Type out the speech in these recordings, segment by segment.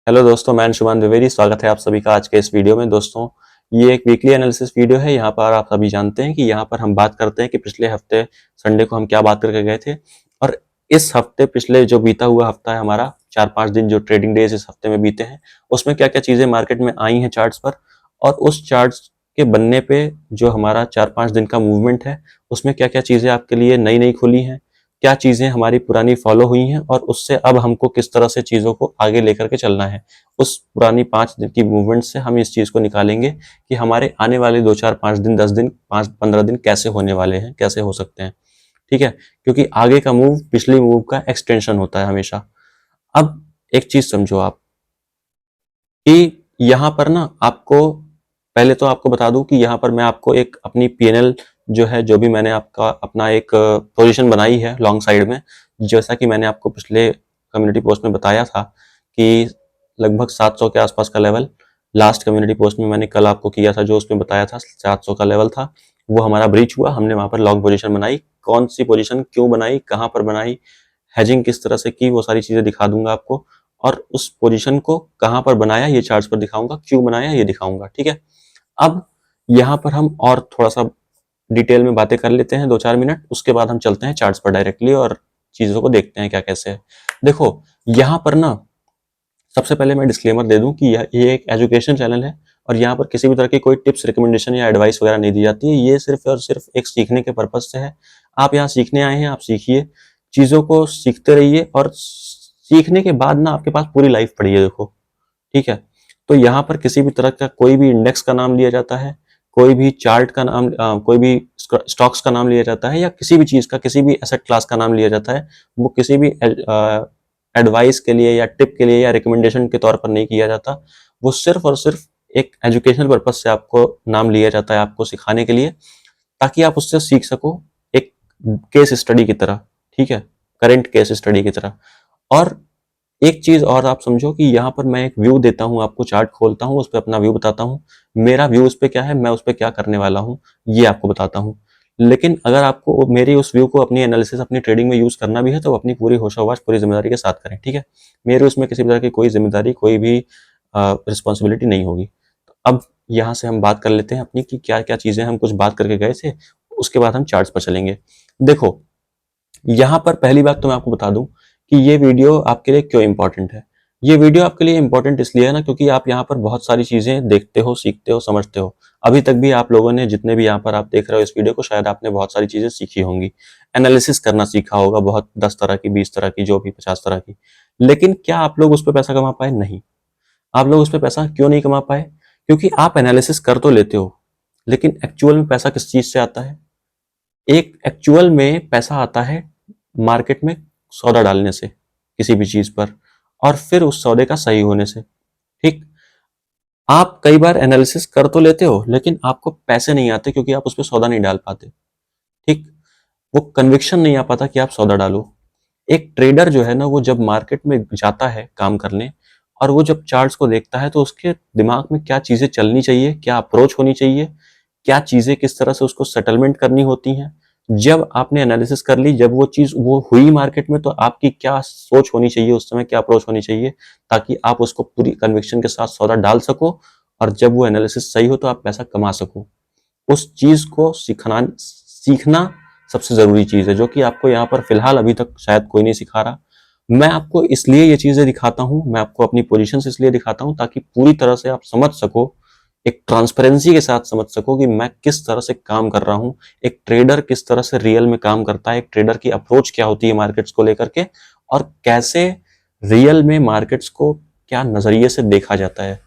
Hello दोस्तों, मैं अंशुमान द्विवेदी। स्वागत है आप सभी का आज के इस वीडियो में। दोस्तों, ये एक वीकली एनालिसिस वीडियो है। यहाँ पर आप सभी जानते हैं कि यहाँ पर हम बात करते हैं कि पिछले हफ्ते संडे को हम क्या बात करके गए थे और इस हफ्ते पिछले जो बीता हुआ हफ्ता है हमारा 4-5 दिन जो ट्रेडिंग डेज इस हफ्ते में बीते हैं उसमें क्या क्या चीजें मार्केट में आई हैं चार्ट्स पर, और उस चार्ट्स के बनने पे जो हमारा 4-5 दिन का मूवमेंट है उसमें क्या क्या चीजें आपके लिए नई नई खुली हैं, क्या चीजें हमारी पुरानी फॉलो हुई हैं और उससे अब हमको किस तरह से चीजों को आगे लेकर के चलना है। उस पुरानी 5 दिन की मूवमेंट से हम इस चीज को निकालेंगे कि हमारे आने वाले 2-4-5 दिन, 10 दिन, 5-15 दिन कैसे होने वाले हैं, कैसे हो सकते हैं। ठीक है, क्योंकि आगे का मूव पिछली मूव का एक्सटेंशन होता है हमेशा। अब एक चीज समझो आप कि यहाँ पर ना आपको, पहले तो आपको बता दूं कि यहाँ पर मैं आपको एक अपनी पीएनएल जो है, जो भी मैंने आपका अपना एक पोजीशन बनाई है लॉन्ग साइड में, जैसा कि मैंने आपको पिछले कम्युनिटी पोस्ट में बताया था कि लगभग 700 के आसपास का लेवल, लास्ट कम्युनिटी पोस्ट में मैंने कल आपको किया था जो उसमें बताया था 700 का लेवल था, वो हमारा ब्रीच हुआ। हमने वहां पर लॉन्ग पोजीशन बनाई। कौन सी पोजीशन क्यों बनाई, कहां पर बनाई, हेजिंग किस तरह से की, वो सारी चीजें दिखा दूंगा आपको। और उस पोजीशन को कहां पर बनाया ये चार्ट्स पर दिखाऊंगा, क्यों बनाया ये दिखाऊंगा। ठीक है, अब यहाँ पर हम और थोड़ा सा डिटेल में बातें कर लेते हैं 2-4 मिनट, उसके बाद हम चलते हैं चार्ट्स पर डायरेक्टली और चीजों को देखते हैं क्या कैसे है। देखो, यहाँ पर ना सबसे पहले मैं डिस्क्लेमर दे दूं कि ये एक एजुकेशन चैनल है और यहाँ पर किसी भी तरह की कोई टिप्स, रिकमेंडेशन या एडवाइस वगैरह नहीं दी जाती है। ये सिर्फ और सिर्फ एक सीखने के पर्पज से है। आप यहाँ सीखने आए हैं, आप सीखिए, चीजों को सीखते रहिए और सीखने के बाद ना आपके पास पूरी लाइफ पड़ी है। देखो, ठीक है, तो यहाँ पर किसी भी तरह का कोई भी इंडेक्स का नाम लिया जाता है, कोई भी चार्ट का नाम, कोई भी स्टॉक्स का नाम लिया जाता है, या किसी भी चीज का, किसी भी एसेट क्लास का नाम लिया जाता है, वो किसी भी एडवाइस के लिए या टिप के लिए या रिकमेंडेशन के तौर पर नहीं किया जाता। वो सिर्फ और सिर्फ एक एजुकेशनल पर्पज से आपको नाम लिया जाता है, आपको सिखाने के लिए, ताकि आप उससे सीख सको, एक केस स्टडी की तरह। ठीक है, करेंट केस स्टडी की तरह। और एक चीज और आप समझो कि यहाँ पर मैं एक व्यू देता हूँ आपको, चार्ट खोलता हूँ, उस पर अपना व्यू बताता हूँ, मेरा व्यू उस पर क्या है, मैं उस पर क्या करने वाला हूँ, ये आपको बताता हूँ। लेकिन अगर आपको मेरी उस व्यू को अपनी एनालिसिस, अपनी ट्रेडिंग में यूज करना भी है तो अपनी पूरी होशाबाश, पूरी जिम्मेदारी के साथ करें। ठीक है, मेरे उसमें किसी भी तरह की कोई जिम्मेदारी, कोई भी रिस्पॉन्सिबिलिटी नहीं होगी। तो अब यहाँ से हम बात कर लेते हैं अपनी कि क्या क्या चीजें हम कुछ बात करके गए थे, उसके बाद हम चार्ट्स पर चलेंगे। देखो, यहाँ पर पहली बात तो मैं आपको बता दूं कि ये वीडियो आपके लिए क्यों इंपॉर्टेंट है। ये वीडियो आपके लिए इंपॉर्टेंट इसलिए है ना, क्योंकि आप यहाँ पर बहुत सारी चीजें देखते हो, सीखते हो, समझते हो। अभी तक भी आप लोगों ने, जितने भी यहाँ पर आप देख रहे हो इस वीडियो को, शायद आपने बहुत सारी चीजें सीखी होंगी, एनालिसिस करना सीखा होगा, बहुत 10 तरह की, 20 तरह की, जो भी 50 तरह की। लेकिन क्या आप लोग उस पर पैसा कमा पाए? नहीं। आप लोग उस पर पैसा क्यों नहीं कमा पाए? क्योंकि आप एनालिसिस कर तो लेते हो, लेकिन एक्चुअल में पैसा किस चीज से आता है? एक एक्चुअल में पैसा आता है मार्केट में सौदा डालने से, किसी भी चीज पर, और फिर उस सौदे का सही होने से। ठीक, आप कई बार एनालिसिस कर तो लेते हो लेकिन आपको पैसे नहीं आते क्योंकि आप उस पर सौदा नहीं डाल पाते। ठीक, वो कन्विक्शन नहीं आ पाता कि आप सौदा डालो। एक ट्रेडर जो है ना, वो जब मार्केट में जाता है काम करने और वो जब चार्ट्स को देखता है तो उसके दिमाग में क्या चीजें चलनी चाहिए, क्या अप्रोच होनी चाहिए, क्या चीजें किस तरह से उसको सेटलमेंट करनी होती हैं, जब आपने एनालिसिस कर ली, जब वो चीज वो हुई मार्केट में, तो आपकी क्या सोच होनी चाहिए उस समय, क्या अप्रोच होनी चाहिए, ताकि आप उसको पूरी कन्विक्शन के साथ सौदा डाल सको और जब वो एनालिसिस सही हो तो आप पैसा कमा सको। उस चीज को सीखना सबसे जरूरी चीज है, जो कि आपको यहाँ पर फिलहाल अभी तक शायद कोई नहीं सिखा रहा। मैं आपको इसलिए ये चीजें दिखाता हूँ, मैं आपको अपनी पोजीशन इसलिए दिखाता हूँ ताकि पूरी तरह से आप समझ सको, एक ट्रांसपेरेंसी के साथ समझ सको कि मैं किस तरह से काम कर रहा हूँ, एक ट्रेडर किस तरह से रियल में काम करता है, एक ट्रेडर की अप्रोच क्या होती है मार्केट्स को लेकर के, और कैसे रियल में मार्केट्स को क्या नजरिए से देखा जाता है।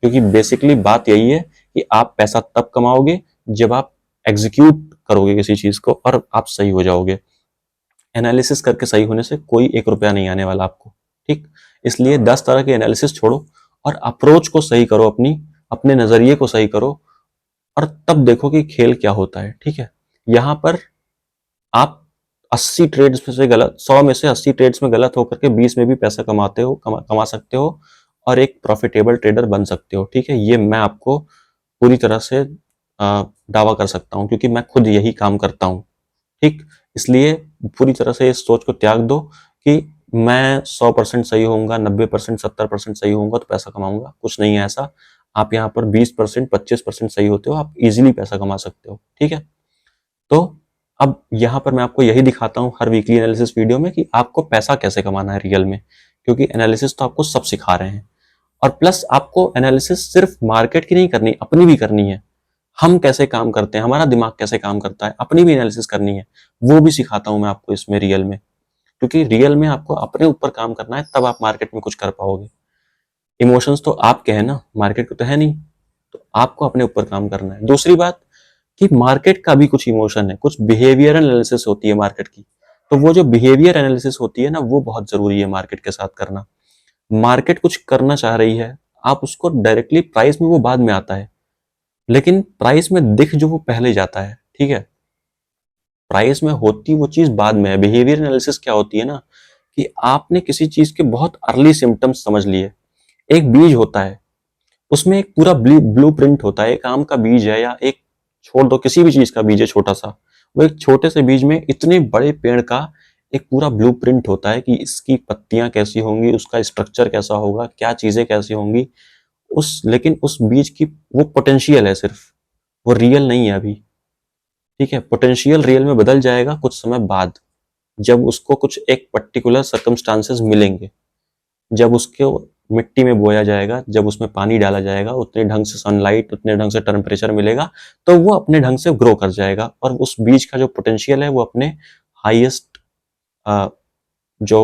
क्योंकि बेसिकली बात यही है कि आप पैसा तब कमाओगे जब आप एग्जीक्यूट करोगे किसी चीज को और आप सही हो जाओगे। एनालिसिस करके सही होने से कोई 1 रुपया नहीं आने वाला आपको। ठीक, इसलिए 10 तरह के एनालिसिस छोड़ो और अप्रोच को सही करो, अपने नजरिए को सही करो, और तब देखो कि खेल क्या होता है। ठीक है, यहाँ पर आप 80 ट्रेड्स में से गलत, 100 में से 80 ट्रेड्स में गलत होकर के 20 में भी पैसा कमाते हो, कमा सकते हो और एक प्रॉफिटेबल ट्रेडर बन सकते हो। ठीक है, ये मैं आपको पूरी तरह से दावा कर सकता हूँ क्योंकि मैं खुद यही काम करता हूँ। ठीक, इसलिए पूरी तरह से इस सोच को त्याग दो कि मैं 100% सही होऊंगा, 90%, 70% सही होऊंगा तो पैसा कमाऊंगा, कुछ नहीं है ऐसा। आप यहाँ पर 20%, 25% सही होते हो, आप इजीली पैसा कमा सकते हो। ठीक है, तो अब यहाँ पर मैं आपको यही दिखाता हूँ हर वीकली एनालिसिस वीडियो में कि आपको पैसा कैसे कमाना है रियल में, क्योंकि एनालिसिस तो आपको सब सिखा रहे हैं। और प्लस आपको एनालिसिस सिर्फ मार्केट की नहीं करनी, अपनी भी करनी है। हम कैसे काम करते हैं, हमारा दिमाग कैसे काम करता है, अपनी भी एनालिसिस करनी है, वो भी सिखाता हूं मैं आपको इसमें रियल में। क्योंकि रियल में आपको अपने ऊपर काम करना है, तब आप मार्केट में कुछ कर पाओगे। इमोशंस तो आपके हैं ना, मार्केट को तो है नहीं, तो आपको अपने ऊपर काम करना है। दूसरी बात कि मार्केट का भी कुछ इमोशन है, कुछ बिहेवियर एनालिसिस होती है मार्केट की। तो वो जो बिहेवियर एनालिसिस होती है ना, वो बहुत जरूरी है मार्केट के साथ करना। मार्केट कुछ करना चाह रही है, आप उसको डायरेक्टली प्राइस में, वो बाद में आता है, लेकिन प्राइस में दिख जो वो पहले जाता है। ठीक है, प्राइस में होती वो चीज बाद में है। बिहेवियर एनालिसिस क्या होती है ना, कि आपने किसी चीज के बहुत अर्ली सिम्टम्स समझ लिए। एक बीज होता है, उसमें एक पूरा ब्लू प्रिंट होता है। एक आम का बीज है, या एक, छोड़ दो, किसी भी चीज का बीज है छोटा सा, वो एक छोटे से बीज में इतने बड़े पेड़ का एक पूरा ब्लू प्रिंट होता है कि इसकी पत्तियां कैसी होंगी, उसका स्ट्रक्चर कैसा होगा, क्या चीजें कैसी होंगी। लेकिन उस बीज की वो पोटेंशियल है सिर्फ, वो रियल नहीं है अभी। ठीक है, पोटेंशियल रियल में बदल जाएगा कुछ समय बाद, जब उसको कुछ एक पर्टिकुलर सर्कमस्टांसेस मिलेंगे, जब उसको मिट्टी में बोया जाएगा, जब उसमें पानी डाला जाएगा, उतने ढंग से सनलाइट, उतने ढंग से टेम्परेचर मिलेगा, तो वो अपने ढंग से ग्रो कर जाएगा, और उस बीज का जो पोटेंशियल है वो अपने हाईएस्ट, जो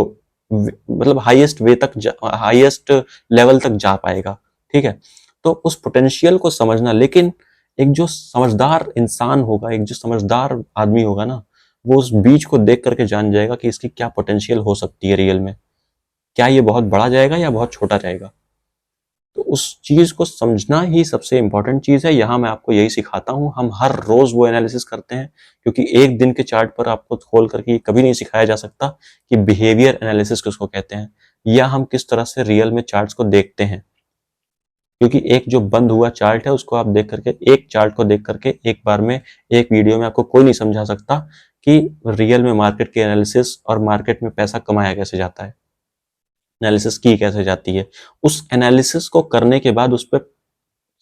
मतलब हाईएस्ट वे तक, हाईएस्ट लेवल तक जा पाएगा। ठीक है, तो उस पोटेंशियल को समझना, लेकिन एक जो समझदार इंसान होगा, एक जो समझदार आदमी होगा ना, वो उस बीज को देख करके जान जाएगा कि इसकी क्या पोटेंशियल हो सकती है रियल में, क्या ये बहुत बड़ा जाएगा या बहुत छोटा जाएगा। तो उस चीज को समझना ही सबसे इंपॉर्टेंट चीज है। यहाँ मैं आपको यही सिखाता हूँ, हम हर रोज वो एनालिसिस करते हैं, क्योंकि एक दिन के चार्ट पर आपको खोल करके कभी नहीं सिखाया जा सकता कि बिहेवियर एनालिसिस किसको कहते हैं, या हम किस तरह से रियल में चार्ट्स को देखते हैं। क्योंकि एक जो बंद हुआ चार्ट है, उसको आप देख करके, एक चार्ट को देख करके एक बार में, एक वीडियो में आपको कोई नहीं समझा सकता कि रियल में मार्केट के एनालिसिस और मार्केट में पैसा कमाया कैसे जाता है, एनालिसिस की कैसे जाती है, उस एनालिसिस को करने के बाद उस पर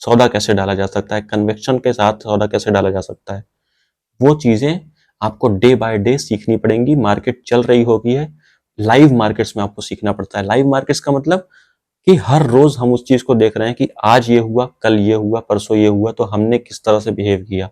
सौदा कैसे डाला जा सकता है, कन्विक्शन के साथ सौदा कैसे डाला जा सकता है, वो चीजें आपको डे बाय डे सीखनी पड़ेंगी। मार्केट चल रही होगी है, लाइव मार्केट्स में आपको सीखना पड़ता है। लाइव मार्केट्स का मतलब कि हर रोज हम उस चीज को देख रहे हैं कि आज ये हुआ, कल ये हुआ, परसों ये हुआ, तो हमने किस तरह से बिहेव किया।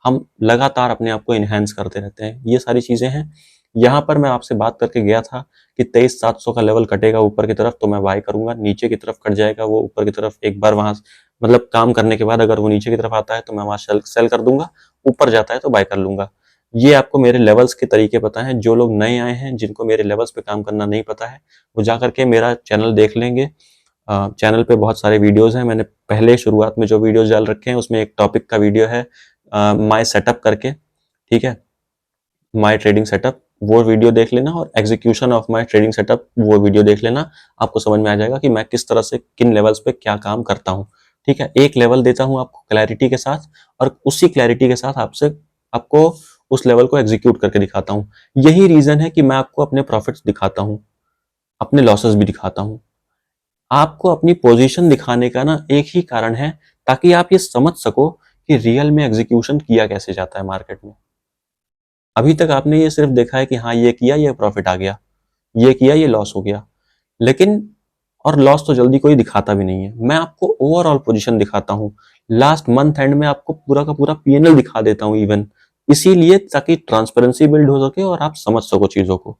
हम लगातार अपने आप को इनहेंस करते रहते हैं, ये सारी चीजें हैं। यहाँ पर मैं आपसे बात करके गया था कि 23,700 का लेवल कटेगा ऊपर की तरफ तो मैं बाय करूंगा, नीचे की तरफ कट जाएगा वो ऊपर की तरफ, एक बार वहां मतलब काम करने के बाद अगर वो नीचे की तरफ आता है तो मैं वहां सेल कर दूंगा, ऊपर जाता है तो बाय कर लूंगा। ये आपको मेरे लेवल्स के तरीके पता है। जो लोग नए आए हैं, जिनको मेरे लेवल्स पे काम करना नहीं पता है, वो जा करके मेरा चैनल देख लेंगे। चैनल पे बहुत सारे वीडियोस हैं, मैंने पहले शुरुआत में जो वीडियोस डाल रखे हैं उसमें एक टॉपिक का वीडियो है, माय सेटअप करके। ठीक है, माय ट्रेडिंग सेटअप, वो वीडियो देख लेना, और execution of my trading setup, वो वीडियो देख लेना। आपको समझ में आ जाएगा कि मैं किस तरह से किन लेवल्स पे क्या काम करता हूँ। ठीक है, एक लेवल देता हूँ आपको क्लैरिटी के साथ, और उसी क्लैरिटी के साथ आपको उस लेवल को एग्जीक्यूट करके दिखाता हूँ। यही रीजन है कि मैं आपको अपने प्रॉफिट्स दिखाता हूँ, अपने लॉसेस भी दिखाता हूँ। आपको अपनी पोजीशन दिखाने का ना एक ही कारण है, ताकि आप ये समझ सको कि रियल में एग्जीक्यूशन किया कैसे जाता है मार्केट में। अभी तक आपने ये सिर्फ देखा है कि हाँ ये किया, ये प्रॉफिट आ गया, ये किया, ये लॉस हो गया, लेकिन और लॉस तो जल्दी कोई दिखाता भी नहीं है। मैं आपको ओवरऑल पोजीशन दिखाता हूँ, लास्ट मंथ एंड में आपको पूरा का पूरा पीएनएल दिखा देता हूँ इवन, इसीलिए ताकि ट्रांसपेरेंसी बिल्ड हो सके और आप समझ सको चीजों को।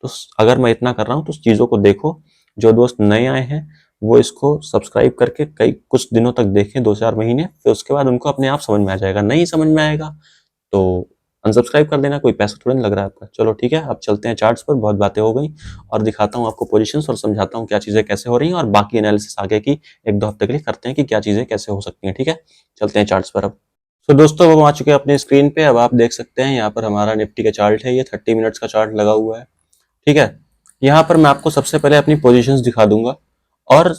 तो अगर मैं इतना कर रहा हूँ तो चीजों को देखो। जो दोस्त नए आए हैं वो इसको सब्सक्राइब करके कई कुछ दिनों तक देखें, 2-4 महीने, फिर उसके बाद उनको अपने आप समझ में आ जाएगा। नहीं समझ में आएगा तो अनसब्सक्राइब कर देना, कोई पैसा थोड़ा नहीं लग रहा है आपका। चलो ठीक है, अब चलते हैं चार्ट्स पर, बहुत बातें हो गई, और दिखाता हूँ आपको पोजीशंस और समझाता हूँ क्या चीजें कैसे हो रही हैं, और बाकी एनालिसिस आगे की 1-2 हफ्ते के लिए करते हैं कि क्या चीजें कैसे हो सकती हैं। ठीक है, चलते हैं चार्ट्स पर अब। तो दोस्तों हम आ चुके हैं अपने स्क्रीन पे। अब आप देख सकते हैं यहाँ पर हमारा निफ्टी का चार्ट है, ये 30 मिनट्स का चार्ट लगा हुआ है। ठीक है, यहाँ पर मैं आपको सबसे पहले अपनी पोजीशंस दिखा दूंगा, और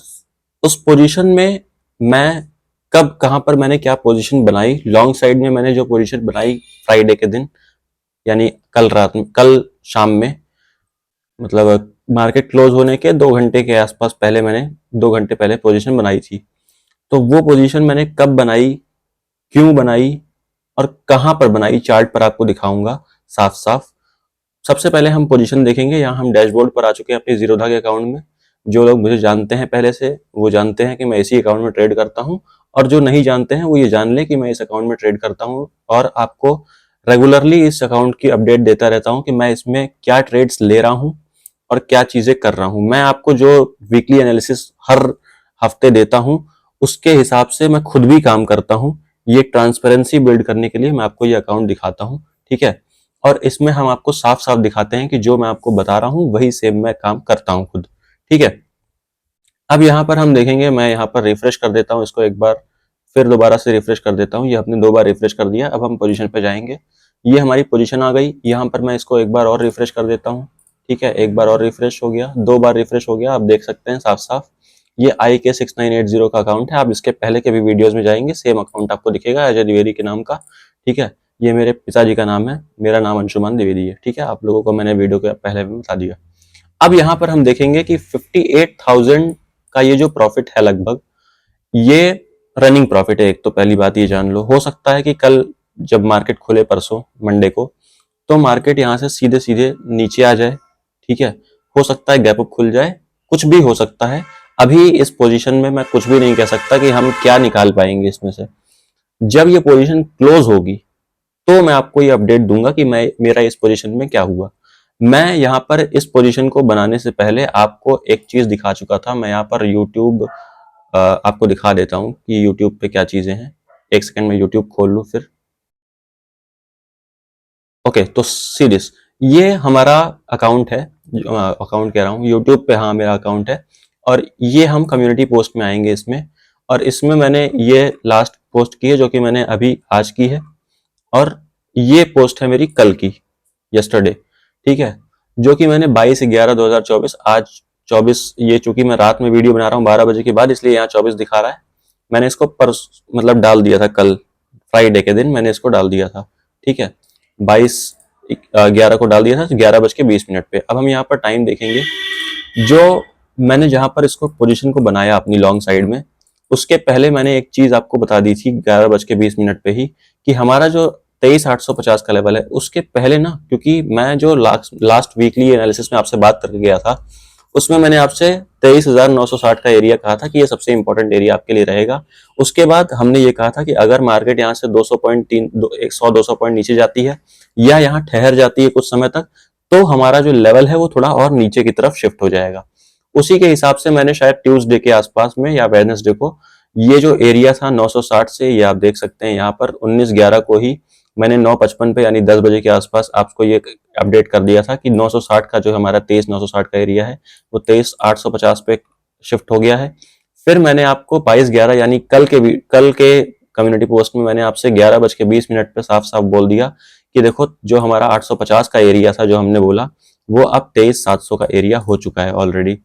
उस पोजीशन में मैं कब कहां पर मैंने क्या पोजीशन बनाई। लॉन्ग साइड में मैंने जो पोजीशन बनाई फ्राइडे के दिन, यानी कल रात में, कल शाम में, मतलब मार्केट क्लोज होने के 2 घंटे के आसपास पहले मैंने 2 घंटे पहले पोजीशन बनाई थी। तो वो पोजीशन मैंने कब बनाई, क्यों बनाई और कहां पर बनाई, चार्ट पर आपको दिखाऊंगा साफ साफ। सबसे पहले हम पोजीशन देखेंगे। यहाँ हम डैशबोर्ड पर आ चुके हैं अपने जीरोधा के अकाउंट में। जो लोग मुझे जानते हैं पहले से वो जानते हैं कि मैं इसी अकाउंट में ट्रेड करता हूँ, और जो नहीं जानते हैं वो ये जान ले कि मैं इस अकाउंट में ट्रेड करता हूँ, और आपको रेगुलरली इस अकाउंट की अपडेट देता रहता हूँ कि मैं इसमें क्या ट्रेड्स ले रहा हूँ और क्या चीजें कर रहा हूँ। मैं आपको जो वीकली एनालिसिस हर हफ्ते देता हूँ उसके हिसाब से मैं खुद भी काम करता हूँ। ये ट्रांसपेरेंसी बिल्ड करने के लिए मैं आपको ये अकाउंट दिखाता हूँ, ठीक है। और इसमें हम आपको साफ साफ दिखाते हैं कि जो मैं आपको बता रहा हूँ वही सेम मैं काम करता हूँ खुद, ठीक है। अब यहाँ पर हम देखेंगे, मैं यहाँ पर रिफ्रेश कर देता हूँ इसको एक बार, फिर दोबारा से रिफ्रेश कर देता हूँ। ये हमने 2 बार रिफ्रेश कर दिया। अब हम पोजीशन पे जाएंगे। ये हमारी पोजीशन आ गई। यहाँ पर मैं इसको एक बार और रिफ्रेश कर देता हूँ, ठीक है। एक बार और रिफ्रेश हो गया, 2 बार रिफ्रेश हो गया। आप देख सकते हैं साफ साफ ये IK6980 का अकाउंट है। आप इसके पहले के भी वीडियोज में जाएंगे, सेम अकाउंट आपको दिखेगा अजय द्विवेदी के नाम का, ठीक है। ये मेरे पिताजी का नाम है, मेरा नाम अंशुमान द्विवेदी है, ठीक है। आप लोगों को मैंने वीडियो के पहले भी बता दिया। अब यहाँ पर हम देखेंगे कि 58,000 का ये जो प्रॉफिट है लगभग, ये रनिंग प्रॉफिट है। एक तो पहली बात ये जान लो, हो सकता है कि कल जब मार्केट खुले परसों मंडे को, तो मार्केट यहाँ से सीधे सीधे नीचे आ जाए, ठीक है। हो सकता है गैप अप खुल जाए, कुछ भी हो सकता है। अभी इस पोजीशन में मैं कुछ भी नहीं कह सकता कि हम क्या निकाल पाएंगे इसमें से। जब ये पोजीशन क्लोज होगी तो मैं आपको ये अपडेट दूंगा कि मैं मेरा इस पोजीशन में क्या हुआ। मैं यहाँ पर इस पोजीशन को बनाने से पहले आपको एक चीज दिखा चुका था। मैं यहाँ पर यूट्यूब आपको दिखा देता हूँ कि यूट्यूब पे क्या चीजें हैं। एक सेकंड में यूट्यूब खोल लूँ फिर। ओके, तो सी दिस, ये हमारा अकाउंट है। अकाउंट कह रहा हूँ, यूट्यूब पे हाँ मेरा अकाउंट है। और ये हम कम्युनिटी पोस्ट में आएंगे इसमें, और इसमें मैंने ये लास्ट पोस्ट की है जो कि मैंने अभी आज की है, और ये पोस्ट है मेरी कल की, यस्टरडे, ठीक है, जो कि मैंने 22/11/2024, आज 24, ये चूंकि मैं रात में वीडियो बना रहा हूँ 12 बजे के बाद, इसलिए यहाँ 24 दिखा रहा है। मैंने इसको मतलब डाल दिया था कल फ्राइडे के दिन मैंने इसको डाल दिया था, ठीक है। 22/11 को डाल दिया था 11:20 पे। अब हम यहाँ पर टाइम देखेंगे। जो मैंने जहां पर इसको पोजीशन को बनाया अपनी लॉन्ग साइड में, उसके पहले मैंने एक चीज आपको बता दी थी 11:20 पे ही, कि हमारा जो 23,850 का लेवल है, उसके पहले ना, क्योंकि मैं जो लास्ट वीकली एनालिसिस में आपसे बात करके गया था, उसमें मैंने आपसे 23,960 का एरिया कहा था कि ये सबसे इंपॉर्टेंट एरिया आपके लिए रहेगा। उसके बाद हमने ये कहा था कि अगर मार्केट यहाँ से 100-200 पॉइंट नीचे जाती है या यहाँ ठहर जाती है कुछ समय तक, तो हमारा जो लेवल है वो थोड़ा और नीचे की तरफ शिफ्ट हो जाएगा। उसी के हिसाब से मैंने शायद ट्यूसडे के आसपास में या वेडनेसडे को ये जो एरिया था 960 से, ये आप देख सकते हैं यहाँ पर 19/11 को ही मैंने 9:55 पे यानी 10 बजे के आसपास आपको ये अपडेट कर दिया था कि 960 का जो हमारा 23,960 का एरिया है वो 23,850 पे शिफ्ट हो गया है। फिर मैंने आपको 22/11 यानी कल के कम्युनिटी पोस्ट में मैंने आपसे 11:20 पे साफ साफ बोल दिया कि देखो जो हमारा 850 का एरिया था जो हमने बोला, वो अब 23,700 का एरिया हो चुका है, ऑलरेडी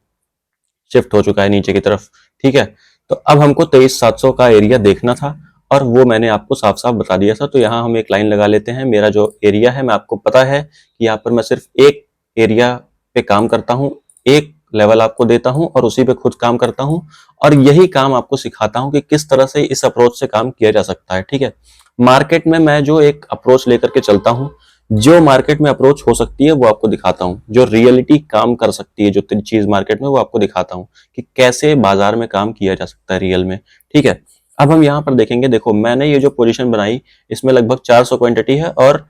शिफ्ट हो चुका है नीचे की तरफ, ठीक है। तो अब हमको 23,700 का एरिया देखना था, और वो मैंने आपको साफ साफ बता दिया था। तो यहाँ हम एक लाइन लगा लेते हैं। मेरा जो एरिया है, मैं आपको पता है कि यहाँ पर मैं सिर्फ एक एरिया पे काम करता हूँ, एक लेवल आपको देता हूँ और उसी पे खुद काम करता हूँ, और यही काम आपको सिखाता हूँ कि किस तरह से इस अप्रोच से काम किया जा सकता है, ठीक है। मार्केट में मैं जो एक अप्रोच लेकर के चलता हूँ, जो मार्केट में अप्रोच हो सकती है वो आपको दिखाता हूँ, जो रियलिटी काम कर सकती है जो चीज मार्केट में, वो आपको दिखाता हूँ कि कैसे बाजार में काम किया जा सकता है रियल में, ठीक है। अब हम यहाँ पर देखेंगे, देखो मैंने ये जो पोजीशन बनाई, इसमें लगभग 400 क्वांटिटी है और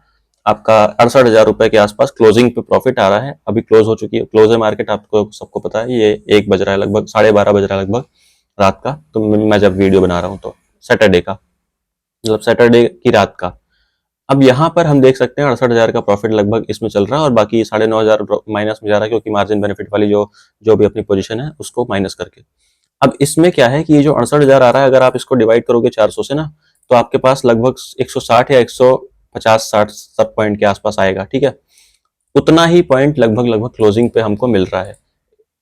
आपका 68,000 रुपए के आसपास क्लोजिंग पे प्रॉफिट आ रहा है। अभी क्लोज हो चुकी है, क्लोज है मार्केट, आपको सबको पता है। ये 1 बज रहा है, लगभग 12:30 बज रहा है लगभग रात का, तो मैं जब वीडियो बना रहा हूँ तो सैटरडे का, मतलब सैटरडे की रात का। अब यहाँ पर हम देख सकते हैं 68,000 का प्रॉफिट लगभग इसमें चल रहा है, और बाकी 9,500 माइनस में जा रहा है, क्योंकि मार्जिन बेनिफिट वाली जो भी अपनी पोजीशन है उसको माइनस करके। अब इसमें क्या है कि ये जो 68,000 आ रहा है, अगर आप इसको डिवाइड करोगे 400 से ना, तो आपके पास लगभग 160 या 150-60 पॉइंट के आसपास आएगा, ठीक है। उतना ही पॉइंट लगभग क्लोजिंग पे हमको मिल रहा है।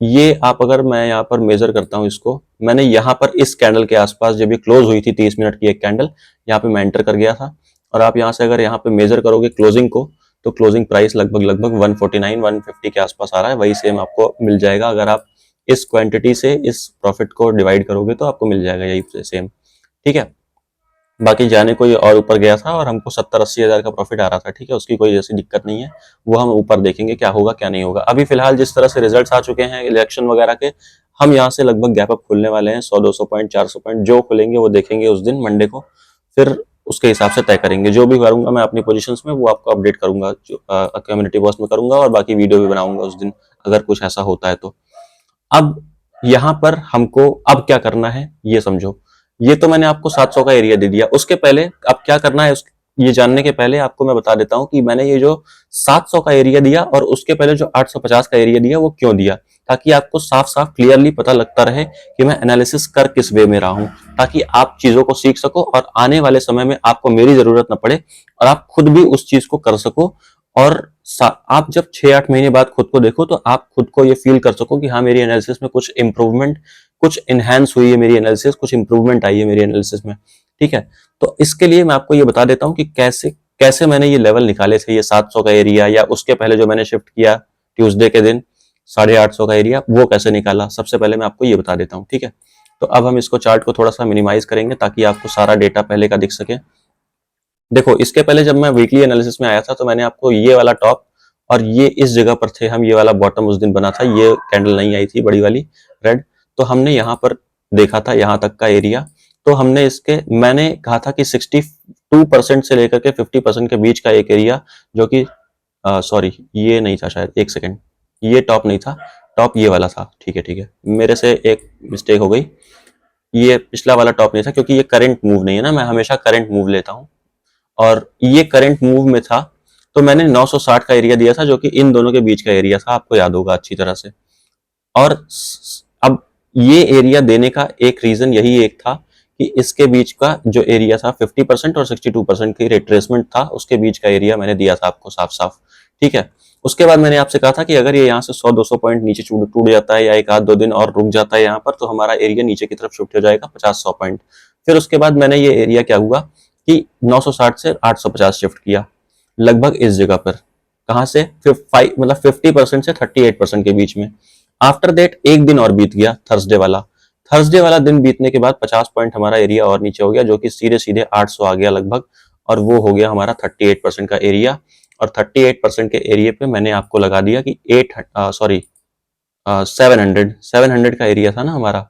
ये आप, अगर मैं यहाँ पर मेजर करता हूँ इसको, मैंने यहाँ पर इस कैंडल के आसपास जब ये क्लोज हुई थी 30 मिनट की एक कैंडल, यहाँ पे मैं एंटर कर गया था, और आप यहाँ से अगर यहाँ पे मेजर करोगे क्लोजिंग को, तो क्लोजिंग प्राइस लगभग 149 150 के आसपास आ रहा है, वही सेम आपको मिल जाएगा। अगर आप इस क्वांटिटी से इस प्रॉफिट को डिवाइड करोगे तो आपको मिल जाएगा यही सेम, ठीक है। बाकी जाने कोई और ऊपर गया था और हमको 70-80 हज़ार का प्रॉफिट आ रहा था, ठीक है, उसकी कोई ऐसी दिक्कत नहीं है, वो हम ऊपर देखेंगे क्या होगा क्या नहीं होगा। अभी फिलहाल जिस तरह से रिजल्ट्स आ चुके हैं इलेक्शन वगैरह के, हम यहाँ से लगभग गैप अप खुलने वाले हैं, 100-200 पॉइंट 400 पॉइंट जो खुलेंगे वो देखेंगे उस दिन मंडे को, फिर उसके हिसाब से तय करेंगे। जो भी करूंगा मैं अपनी पोजीशंस में वो आपको अपडेट करूंगा, जो कम्युनिटी पोस्ट में करूंगा, और बाकी वीडियो भी बनाऊंगा उस दिन अगर कुछ ऐसा होता है तो। अब यहाँ पर हमको अब क्या करना है ये समझो। ये तो मैंने आपको 700 का एरिया दे दिया, उसके पहले अब क्या करना है ये जानने के पहले आपको मैं बता देता हूं कि मैंने ये जो 700 का एरिया दिया और उसके पहले जो 850 का एरिया दिया वो क्यों दिया, ताकि आपको साफ साफ क्लियरली पता लगता रहे कि मैं एनालिसिस कर किस वे में रहा हूं, ताकि आप चीजों को सीख सको और आने वाले समय में आपको मेरी जरूरत न पड़े और आप खुद भी उस चीज को कर सको। और आप जब 6-8 महीने बाद खुद को देखो तो आप खुद को ये फील कर सको कि हाँ मेरी एनालिसिस में कुछ इंप्रूवमेंट, कुछ इनहेंस हुई है मेरी एनालिसिस, कुछ इंप्रूवमेंट आई है मेरी एनालिसिस में, ठीक है। तो इसके लिए मैं आपको ये बता देता हूँ कि कैसे कैसे मैंने ये लेवल निकाले थे, ये 700 का एरिया या उसके पहले जो मैंने शिफ्ट किया ट्यूसडे के दिन 850 का एरिया वो कैसे निकाला, सबसे पहले मैं आपको ये बता देता हूँ, ठीक है। तो अब हम इसको चार्ट को थोड़ा सा मिनिमाइज करेंगे ताकि आपको सारा डेटा पहले का दिख सके। देखो इसके पहले जब मैं वीकली एनालिसिस में आया था तो मैंने आपको ये वाला टॉप और ये इस जगह पर थे हम, ये वाला बॉटम उस दिन बना था, ये कैंडल नहीं आई थी बड़ी वाली रेड, तो हमने यहाँ पर देखा था यहाँ तक का एरिया। तो हमने मैंने कहा था कि 62% से लेकर के 50% के बीच का एक एरिया, जो कि सॉरी ये नहीं था शायद, एक सेकेंड, ये टॉप नहीं था, टॉप ये वाला था, ठीक है, मेरे से एक मिस्टेक हो गई, ये पिछला वाला टॉप नहीं था क्योंकि ये करंट मूव नहीं है ना, मैं हमेशा करंट मूव लेता हूँ और ये करंट मूव में था। तो मैंने 960 का एरिया दिया था जो कि इन दोनों के बीच का एरिया था, आपको याद होगा अच्छी तरह से। और अब ये एरिया देने का एक रीजन यही एक था कि इसके बीच का जो एरिया था 50% और 62% की रिट्रेसमेंट था, उसके बीच का एरिया मैंने दिया था आपको साफ साफ, ठीक है। उसके बाद मैंने आपसे कहा था कि अगर ये यहाँ से 100-200 पॉइंट नीचे टूट जाता है या एक आध दो दिन और रुक जाता है यहाँ पर, तो हमारा एरिया नीचे की तरफ शिफ्ट हो जाएगा 50-100 पॉइंट। फिर उसके बाद मैंने ये एरिया क्या हुआ कि 960 से 850 शिफ्ट किया लगभग इस जगह पर, कहां से मतलब 50% से 38% के बीच में। आफ्टर दैट एक दिन और बीत गया, थर्सडे वाला दिन बीतने के बाद 50 पॉइंट हमारा एरिया और नीचे हो गया, जो कि सीधे सीधे 800 आ गया लगभग, और वो हो गया हमारा 38% का एरिया। और 38% के एरिया पे मैंने आपको लगा दिया कि 700 का एरिया था ना हमारा,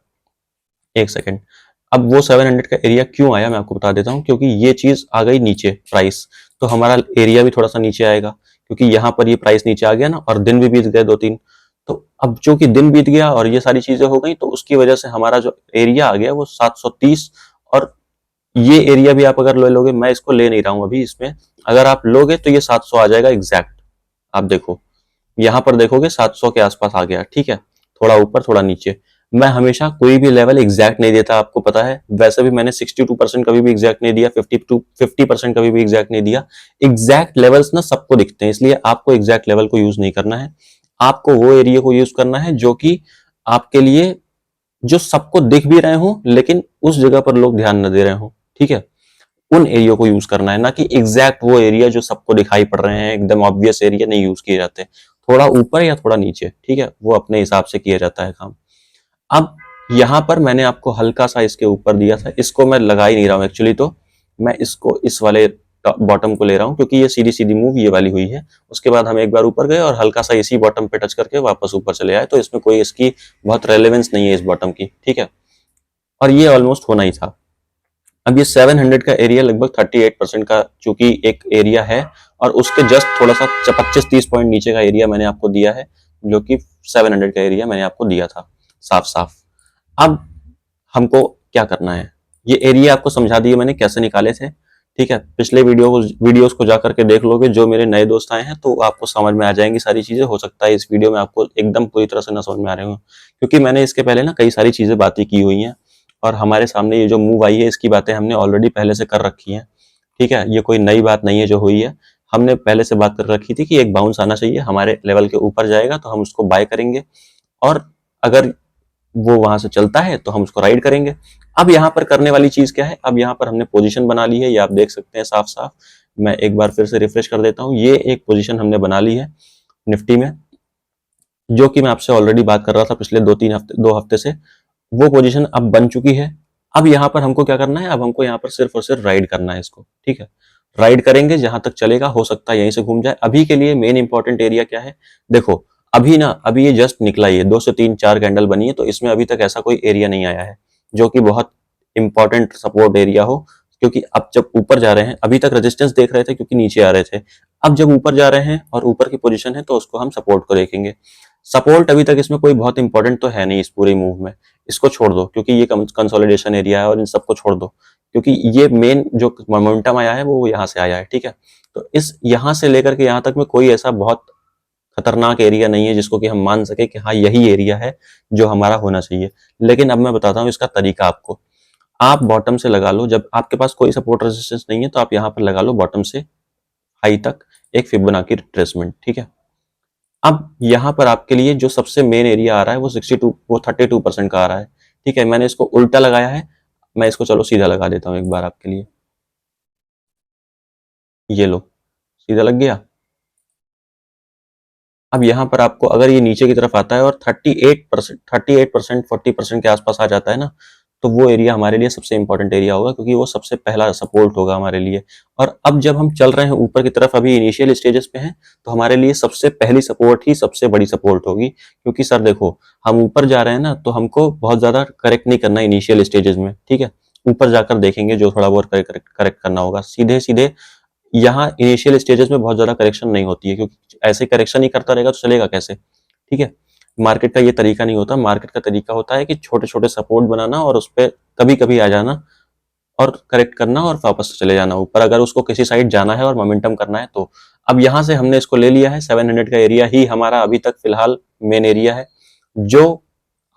एक सेकेंड। अब वो 700 का एरिया क्यों आया मैं आपको बता देता हूँ, क्योंकि ये चीज आ गई नीचे प्राइस, तो हमारा एरिया भी थोड़ा सा नीचे आएगा, क्योंकि यहाँ पर ये प्राइस नीचे आ गया ना, और दिन भी बीत गए 2-3। तो अब जो कि दिन बीत गया और ये सारी चीजें हो गई, तो उसकी वजह से हमारा जो एरिया आ गया वो 730। और ये एरिया भी आप अगर ले लोगे, मैं इसको ले नहीं रहा हूं अभी, इसमें अगर आप लोगे तो ये 700 आ जाएगा एग्जैक्ट। आप देखो यहाँ पर देखोगे 700 के आसपास आ गया, ठीक है, थोड़ा ऊपर थोड़ा नीचे। मैं हमेशा कोई भी लेवल एग्जैक्ट नहीं देता, आपको पता है, वैसे भी मैंने 62% कभी भी एग्जैक्ट नहीं दिया, 50% कभी भी एग्जैक्ट नहीं दिया। एग्जैक्ट लेवल्स ना सबको दिखते हैं, इसलिए आपको एग्जैक्ट लेवल को यूज नहीं करना है, आपको वो एरिया को यूज करना है जो कि आपके लिए, जो सबको दिख भी रहे हो लेकिन उस जगह पर लोग ध्यान न दे रहे हो, ठीक है, उन एरिया को यूज करना है, ना कि एग्जैक्ट वो एरिया जो सबको दिखाई पड़ रहे हैं, एकदम ऑब्वियस एरिया नहीं यूज किए जाते, थोड़ा ऊपर या थोड़ा नीचे, ठीक है, वो अपने हिसाब से किया जाता है काम। अब यहाँ पर मैंने आपको हल्का सा इसके ऊपर दिया था, इसको मैं लगा ही नहीं रहा हूँ एक्चुअली, तो मैं इसको इस वाले बॉटम को ले रहा हूँ क्योंकि ये सीधी सीधी मूव ये वाली हुई है। उसके बाद हम एक बार ऊपर गए और हल्का सा इसी बॉटम पे टच करके वापस ऊपर चले आए, तो इसमें कोई इसकी बहुत रेलेवेंस नहीं है इस बॉटम की, ठीक है, और ये ऑलमोस्ट होना ही था। अब ये 700 का एरिया लगभग 38% का चूंकि एक एरिया है, और उसके जस्ट थोड़ा सा 25-30 पॉइंट नीचे का एरिया मैंने आपको दिया है, जो कि 700 का एरिया मैंने आपको दिया था साफ साफ। अब हमको क्या करना है, ये एरिया आपको समझा दिए मैंने कैसे निकाले थे, ठीक है। पिछले वीडियोस को जाकर के देख लोगे, जो मेरे नए दोस्त आए हैं तो आपको समझ में आ जाएंगी सारी चीजें। हो सकता है इस वीडियो में आपको एकदम पूरी तरह से ना समझ में आ रहे हो, क्योंकि मैंने इसके पहले ना कई सारी चीजें बातें की हुई हैं, और हमारे सामने ये जो मूव आई है इसकी बातें हमने ऑलरेडी पहले से कर रखी हैं, ठीक है, ये कोई नई बात नहीं है जो हुई है, हमने पहले से बात कर रखी थी कि एक बाउंस आना चाहिए, हमारे लेवल के ऊपर जाएगा तो हम उसको बाय करेंगे, और अगर वो वहां से चलता है तो हम उसको राइड करेंगे। अब यहाँ पर करने वाली चीज क्या है, अब यहाँ पर हमने पोजीशन बना ली है, ये आप देख सकते हैं साफ साफ। मैं एक बार फिर से रिफ्रेश कर देता हूँ। ये एक पोजीशन हमने बना ली है निफ्टी में, जो कि मैं आपसे ऑलरेडी बात कर रहा था पिछले 2 हफ्ते से। वो पोजीशन अब बन चुकी है। अब यहाँ पर हमको क्या करना है, अब हमको यहाँ पर सिर्फ और सिर्फ राइड करना है इसको, ठीक है। राइड करेंगे, जहां तक चलेगा, हो सकता है यहीं से घूम जाए। अभी के लिए मेन इंपॉर्टेंट एरिया क्या है, देखो अभी ये जस्ट निकला ही है, 2 से 3-4 कैंडल बनी है, तो इसमें अभी तक ऐसा कोई एरिया नहीं आया है जो कि बहुत इंपॉर्टेंट सपोर्ट एरिया हो। क्योंकि अब जब ऊपर जा रहे हैं, अभी तक रेजिस्टेंस देख रहे थे क्योंकि नीचे आ रहे थे, अब जब ऊपर जा रहे हैं और ऊपर की पोजीशन है तो उसको हम सपोर्ट को देखेंगे। सपोर्ट अभी तक इसमें कोई बहुत इंपॉर्टेंट तो है नहीं इस पूरे मूव में, इसको छोड़ दो क्योंकि ये कंसोलिडेशन एरिया है, और इन सबको छोड़ दो क्योंकि ये मेन जो मोमेंटम आया है वो यहाँ से आया है, ठीक है। तो इस यहाँ से लेकर के यहाँ तक में कोई ऐसा बहुत खतरनाक एरिया नहीं है जिसको कि हम मान सके कि हाँ यही एरिया है जो हमारा होना चाहिए। लेकिन अब मैं बताता हूँ इसका तरीका आपको। आप बॉटम से लगा लो, जब आपके पास कोई सपोर्ट रेजिस्टेंस नहीं है तो आप यहाँ पर लगा लो बॉटम से हाई तक एक फिबोनाची रिट्रेसमेंट, ठीक है। अब यहाँ पर आपके लिए जो सबसे मेन एरिया आ रहा है वो 32% का आ रहा है, ठीक है। मैंने इसको उल्टा लगाया है, मैं इसको चलो सीधा लगा देता हूँ एक बार आपके लिए। ये लो, सीधा लग गया। अब यहाँ पर आपको अगर ये नीचे की तरफ आता है और 38%, 40% के आसपास आ जाता है ना, तो वो एरिया हमारे लिए सबसे इंपॉर्टेंट एरिया होगा क्योंकि वो सबसे पहला सपोर्ट होगा हमारे लिए। और अब जब हम चल रहे हैं ऊपर की तरफ, अभी इनिशियल स्टेजेस पे हैं, तो हमारे लिए सबसे पहली सपोर्ट ही सबसे बड़ी सपोर्ट होगी। क्योंकि सर देखो, हम ऊपर जा रहे हैं ना, तो हमको बहुत ज्यादा करेक्ट नहीं करना इनिशियल स्टेजेस में, ठीक है। ऊपर जाकर देखेंगे जो थोड़ा बहुत करेक्ट करना होगा। सीधे सीधे यहाँ इनिशियल स्टेजेस में बहुत ज्यादा करेक्शन नहीं होती है, क्योंकि ऐसे करेक्शन ही करता रहेगा तो चलेगा कैसे, ठीक है। मार्केट का ये तरीका नहीं होता। मार्केट का तरीका होता है कि छोटे छोटे सपोर्ट बनाना और उस पर कभी कभी आ जाना और करेक्ट करना और वापस चले जाना ऊपर, अगर उसको किसी साइड जाना है और मोमेंटम करना है तो। अब यहाँ से हमने इसको ले लिया है, 700 का एरिया ही हमारा अभी तक फिलहाल मेन एरिया है। जो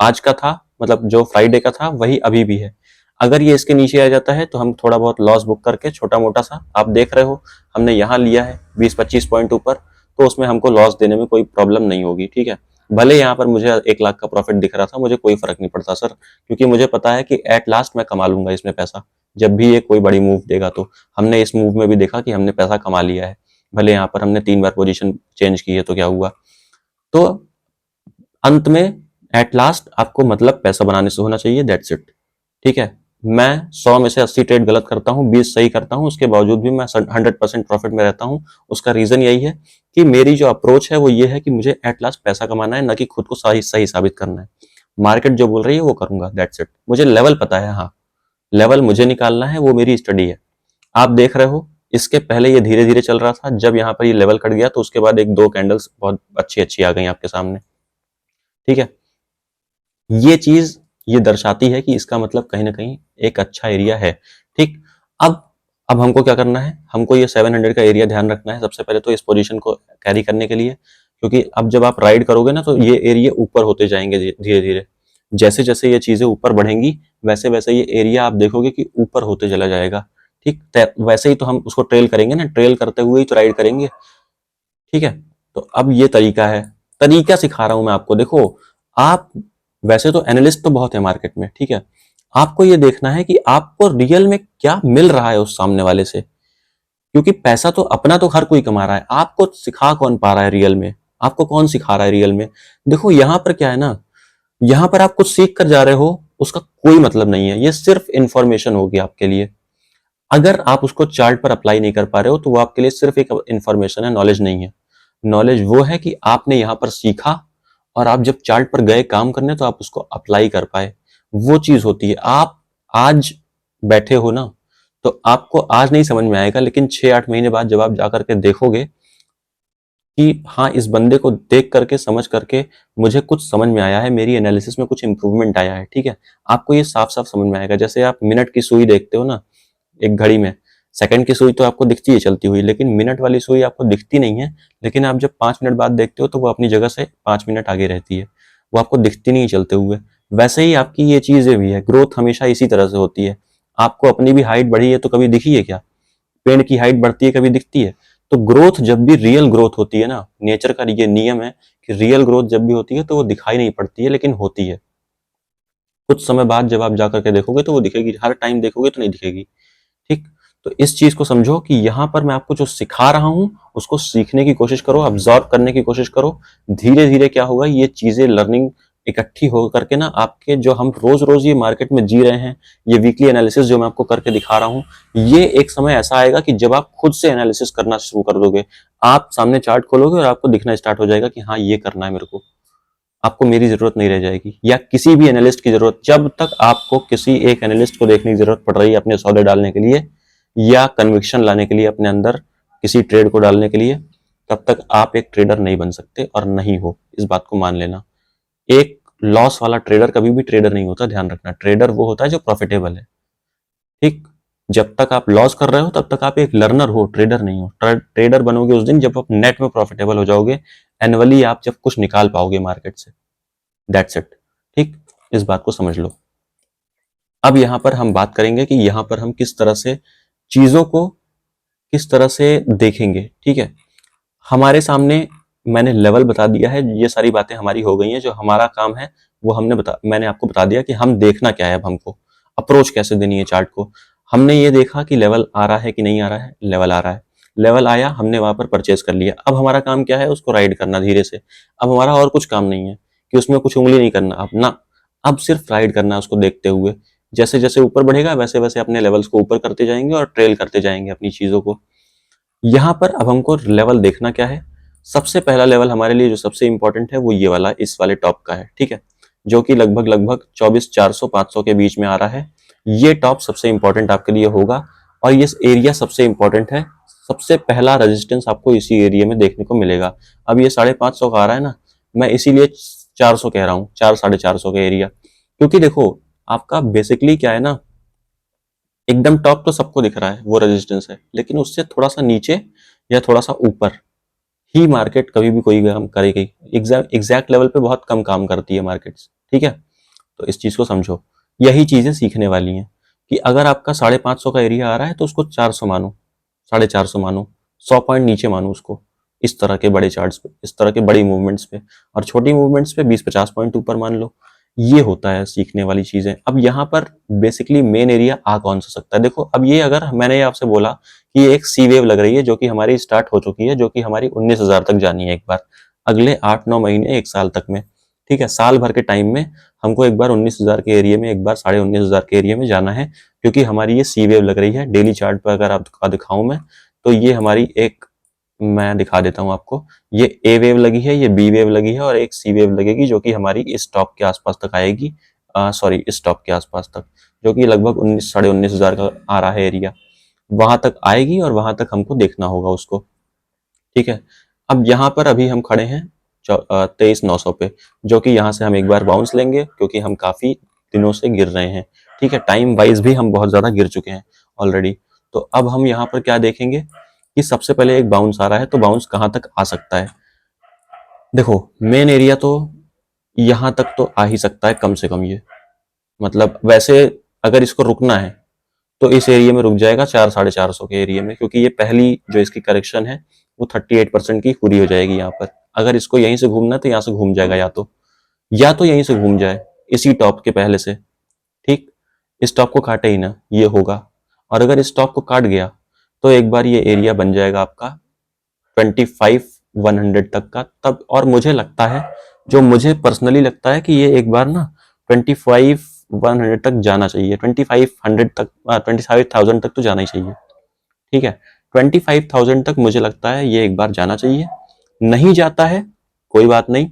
आज का था, मतलब जो फ्राइडे का था, वही अभी भी है। अगर ये इसके नीचे आ जाता है तो हम थोड़ा बहुत लॉस बुक करके, छोटा मोटा सा, आप देख रहे हो हमने यहाँ लिया है 20-25 पॉइंट ऊपर, तो उसमें हमको लॉस देने में कोई प्रॉब्लम नहीं होगी, ठीक है। भले यहाँ पर मुझे 1 लाख का प्रॉफिट दिख रहा था, मुझे कोई फर्क नहीं पड़ता सर, क्योंकि मुझे पता है कि एट लास्ट मैं कमा लूंगा इसमें पैसा, जब भी ये कोई बड़ी मूव देगा। तो हमने इस मूव में भी देखा कि हमने पैसा कमा लिया है। भले यहाँ पर हमने 3 बार पोजीशन चेंज की है तो क्या हुआ। तो अंत में एट लास्ट आपको मतलब पैसा बनाने से होना चाहिए, दैट्स इट, ठीक है। मैं 100 में से 80 ट्रेड गलत करता हूँ, 20 सही करता हूँ, उसके बावजूद भी मैं 100% प्रॉफिट में रहता हूँ। उसका रीजन यही है कि मेरी जो अप्रोच है वो ये है कि मुझे एट लास्ट पैसा कमाना है, ना कि खुद को सही सही साबित करना है। मार्केट जो बोल रही है वो करूंगा, दैट्स इट। मुझे लेवल पता है, हाँ लेवल मुझे निकालना है, वो मेरी स्टडी है। आप देख रहे हो इसके पहले ये धीरे धीरे चल रहा था, जब यहाँ पर ये लेवल कट गया तो उसके बाद 1-2 कैंडल्स बहुत अच्छी अच्छी आ गई आपके सामने, ठीक है। ये चीज ये दर्शाती है कि इसका मतलब कहीं ना कहीं एक अच्छा एरिया है, ठीक। अब अब हमको क्या करना है, हमको ये 700 का एरिया ध्यान रखना है सबसे पहले तो, इस पोजीशन को कैरी करने के लिए। क्योंकि अब जब आप राइड करोगे ना, तो ये एरिया ऊपर होते जाएंगे धीरे धीरे। जैसे जैसे ये चीजें ऊपर बढ़ेंगी, वैसे वैसे ये एरिया आप देखोगे कि ऊपर होते चला जाएगा, ठीक। वैसे ही तो हम उसको ट्रेल करेंगे ना, ट्रेल करते हुए ही तो राइड करेंगे, ठीक है। तो अब ये तरीका है, तरीका सिखा रहा हूं मैं आपको। देखो, आप वैसे तो एनालिस्ट तो बहुत है मार्केट में, ठीक है। आपको ये देखना है कि आपको रियल में क्या मिल रहा है उस सामने वाले से, क्योंकि पैसा तो अपना तो हर कोई कमा रहा है, आपको सिखा कौन पा रहा है रियल में, आपको कौन सिखा रहा है रियल में। देखो यहाँ पर क्या है ना, यहाँ पर आप कुछ सीख कर जा रहे हो, उसका कोई मतलब नहीं है, ये सिर्फ इंफॉर्मेशन होगी आपके लिए। अगर आप उसको चार्ट पर अप्लाई नहीं कर पा रहे हो तो वो आपके लिए सिर्फ एक इंफॉर्मेशन है, नॉलेज नहीं है। नॉलेज वो है कि आपने यहाँ पर सीखा और आप जब चार्ट पर गए काम करने तो आप उसको अप्लाई कर पाए, वो चीज होती है। आप आज बैठे हो ना, तो आपको आज नहीं समझ में आएगा, लेकिन 6-8 महीने बाद जब आप जाकर के देखोगे कि हाँ इस बंदे को देख करके समझ करके मुझे कुछ समझ में आया है, मेरी एनालिसिस में कुछ इंप्रूवमेंट आया है, ठीक है। आपको ये साफ साफ समझ में आएगा। जैसे आप मिनट की सुई देखते हो ना एक घड़ी में, सेकंड की सुई तो आपको दिखती है चलती हुई, लेकिन मिनट वाली सुई आपको दिखती नहीं है। लेकिन आप जब 5 मिनट बाद देखते हो तो वो अपनी जगह से 5 मिनट आगे रहती है, वो आपको दिखती नहीं चलते हुए। वैसे ही आपकी ये चीजें भी है, ग्रोथ हमेशा इसी तरह से होती है। आपको अपनी भी हाइट बढ़ी है तो कभी दिखी है क्या? पेड़ की हाइट बढ़ती है कभी दिखती है? तो ग्रोथ जब भी रियल ग्रोथ होती है ना, नेचर का ये नियम है कि रियल ग्रोथ जब भी होती है तो वो दिखाई नहीं पड़ती है, लेकिन होती है। कुछ समय बाद जब आप जाकर के देखोगे तो वो दिखेगी, हर टाइम देखोगे तो नहीं दिखेगी, ठीक। तो इस चीज को समझो कि यहाँ पर मैं आपको जो सिखा रहा हूं उसको सीखने की कोशिश करो, अब्जॉर्व करने की कोशिश करो। धीरे धीरे क्या होगा, ये चीजें लर्निंग इकट्ठी हो करके ना आपके जो हम रोज रोज ये मार्केट में जी रहे हैं, ये वीकली एनालिसिस जो मैं आपको करके दिखा रहा हूँ, ये एक समय ऐसा आएगा कि जब आप खुद से एनालिसिस करना शुरू कर दोगे, आप सामने चार्ट खोलोगे और आपको दिखना स्टार्ट हो जाएगा कि हाँ ये करना है मेरे को। आपको मेरी जरूरत नहीं रह जाएगी या किसी भी एनालिस्ट की जरूरत। जब तक आपको किसी एक एनालिस्ट को देखने की जरूरत पड़ रही है अपने सौदे डालने के लिए या कन्विक्शन लाने के लिए अपने अंदर किसी ट्रेड को डालने के लिए, तब तक आप एक ट्रेडर नहीं बन सकते और नहीं हो। इस बात को मान लेना। एक लॉस वाला ट्रेडर कभी भी ट्रेडर नहीं होता, ध्यान रखना। ट्रेडर वो होता है जो प्रॉफिटेबल है, ठीक। जब तक आप लॉस कर रहे हो तब तक आप एक लर्नर हो, ट्रेडर नहीं हो। ट्रेडर बनोगे उस दिन जब आप नेट में प्रॉफिटेबल हो जाओगे, एनुअली आप जब कुछ निकाल पाओगे मार्केट से। दैट्स इट, ठीक। इस बात को समझ लो। अब यहां पर हम बात करेंगे कि यहां पर हम किस तरह से चीजों को किस तरह से देखेंगे, ठीक है। हमारे सामने मैंने लेवल बता दिया है, ये सारी बातें हमारी हो गई हैं। जो हमारा काम है वो मैंने आपको बता दिया कि हम देखना क्या है। अब हमको अप्रोच कैसे देनी है चार्ट को। हमने ये देखा कि लेवल आ रहा है कि नहीं आ रहा है। लेवल आ रहा है, लेवल आया, हमने वहां पर परचेज कर लिया। अब हमारा काम क्या है, उसको राइड करना धीरे से। अब हमारा और कुछ काम नहीं है कि उसमें कुछ उंगली नहीं करना अब ना, अब सिर्फ राइड करना है उसको देखते हुए। जैसे जैसे ऊपर बढ़ेगा वैसे वैसे अपने लेवल्स को ऊपर करते जाएंगे और ट्रेल करते जाएंगे अपनी चीजों को। यहाँ पर अब हमको लेवल देखना क्या है। सबसे पहला लेवल हमारे लिए जो सबसे इंपॉर्टेंट है वो ये वाला, इस वाले टॉप का है, ठीक है, जो कि लगभग लगभग 24,400-500 के बीच में आ रहा है। ये टॉप सबसे इंपॉर्टेंट आपके लिए होगा और ये एरिया सबसे इंपॉर्टेंट है। सबसे पहला रेजिस्टेंस आपको इसी एरिया में देखने को मिलेगा। अब ये 550 का आ रहा है ना, मैं इसीलिए 400 कह रहा हूँ, 400-450 का एरिया। क्योंकि देखो आपका बेसिकली क्या है ना, एकदम टॉप तो सबको दिख रहा है वो रेजिस्टेंस है, लेकिन उससे थोड़ा सा नीचे या थोड़ा सा ऊपर ही मार्केट कभी भी कोई काम करेगी। एग्जैक्ट लेवल पे बहुत कम काम करती है मार्केट्स, ठीक है। तो इस चीज को समझो, यही चीजें सीखने वाली हैं कि अगर आपका 550 का एरिया आ रहा है तो उसको 400 मानो, 450 मानो, 100 पॉइंट नीचे मानो उसको। इस तरह के बड़े चार्ट्स पे, इस तरह के बड़ी मूवमेंट्स पे, और छोटी मूवमेंट्स पे 20-50 पॉइंट ऊपर मान लो। ये होता है सीखने वाली चीजें। अब यहाँ पर बेसिकली मेन एरिया आ कौन सा सकता है। देखो अब ये, अगर मैंने आपसे बोला कि ये एक सी वेव लग रही है जो कि हमारी स्टार्ट हो चुकी है, जो कि हमारी 19,000 तक जानी है एक बार, अगले 8-9 महीने 1 साल तक में, ठीक है। साल भर के टाइम में हमको एक बार 19,000 के एरिया में, एक बार 19,500 के एरिया में जाना है, क्योंकि हमारी ये सी वेव लग रही है। डेली चार्ट पर अगर आपको दिखाऊं मैं, तो ये हमारी एक, मैं दिखा देता हूं आपको, ये ए वेव लगी है, ये बी वेव लगी है और एक सी वेव लगेगी जो कि हमारी इस टॉप के आसपास तक आएगी। सॉरी, इस टॉप के आसपास तक, जो कि लगभग 19,000-19,500 का आ रहा है एरिया, वहां तक आएगी और वहां तक हमको देखना होगा उसको, ठीक है। अब यहाँ पर अभी हम खड़े हैं 23,900 पे, जो कि यहाँ से हम एक बार बाउंस लेंगे क्योंकि हम काफी दिनों से गिर रहे हैं, ठीक है। टाइम वाइज भी हम बहुत ज्यादा गिर चुके हैं ऑलरेडी। तो अब हम यहाँ पर क्या देखेंगे कि सबसे पहले एक बाउंस आ रहा है, तो बाउंस कहाँ तक आ सकता है। देखो मेन एरिया तो यहाँ तक तो आ ही सकता है कम से कम। ये मतलब वैसे अगर इसको रुकना है तो इस एरिया में रुक जाएगा 400-450 के एरिया में, क्योंकि ये पहली जो इसकी करेक्शन है वो 38% की पूरी हो जाएगी यहाँ पर। अगर इसको यहीं से घूमना है तो यहाँ से घूम जाएगा, या तो यहीं से घूम जाए इसी टॉप के पहले से, ठीक। इस टॉप को काटे ही ना, ये होगा। और अगर इस टॉप को काट गया तो एक बार ये एरिया बन जाएगा आपका 25,100 तक का तब। और मुझे लगता है, जो मुझे पर्सनली लगता है कि ये एक बार ना 25,100 तक जाना चाहिए, 2500 तक, 25,000 तक तो जाना ही चाहिए, ठीक है। 25,000 तक मुझे लगता है ये एक बार जाना चाहिए। नहीं जाता है कोई बात नहीं,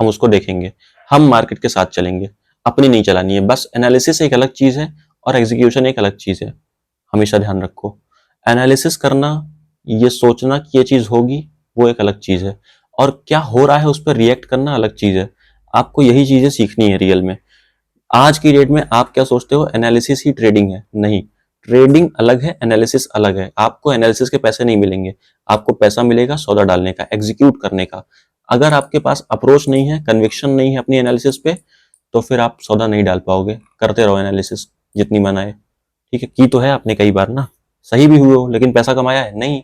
हम उसको देखेंगे, हम मार्केट के साथ चलेंगे, अपनी नहीं चलानी है बस। एनालिसिस एक अलग चीज है और एग्जीक्यूशन एक अलग चीज है, हमेशा ध्यान रखो। एनालिसिस करना, ये सोचना कि ये चीज होगी, वो एक अलग चीज है, और क्या हो रहा है उस पर रिएक्ट करना अलग चीज है। आपको यही चीजें सीखनी है रियल में। आज की डेट में आप क्या सोचते हो, एनालिसिस ही ट्रेडिंग है? नहीं, ट्रेडिंग अलग है, एनालिसिस अलग है। आपको एनालिसिस के पैसे नहीं मिलेंगे, आपको पैसा मिलेगा सौदा डालने का, एग्जीक्यूट करने का। अगर आपके पास अप्रोच नहीं है, कन्विक्शन नहीं है अपनी एनालिसिस पे, तो फिर आप सौदा नहीं डाल पाओगे। करते रहो एनालिसिस जितनी मन आए, ठीक है। की तो है आपने कई बार ना, सही भी हुए हो, लेकिन पैसा कमाया है नहीं।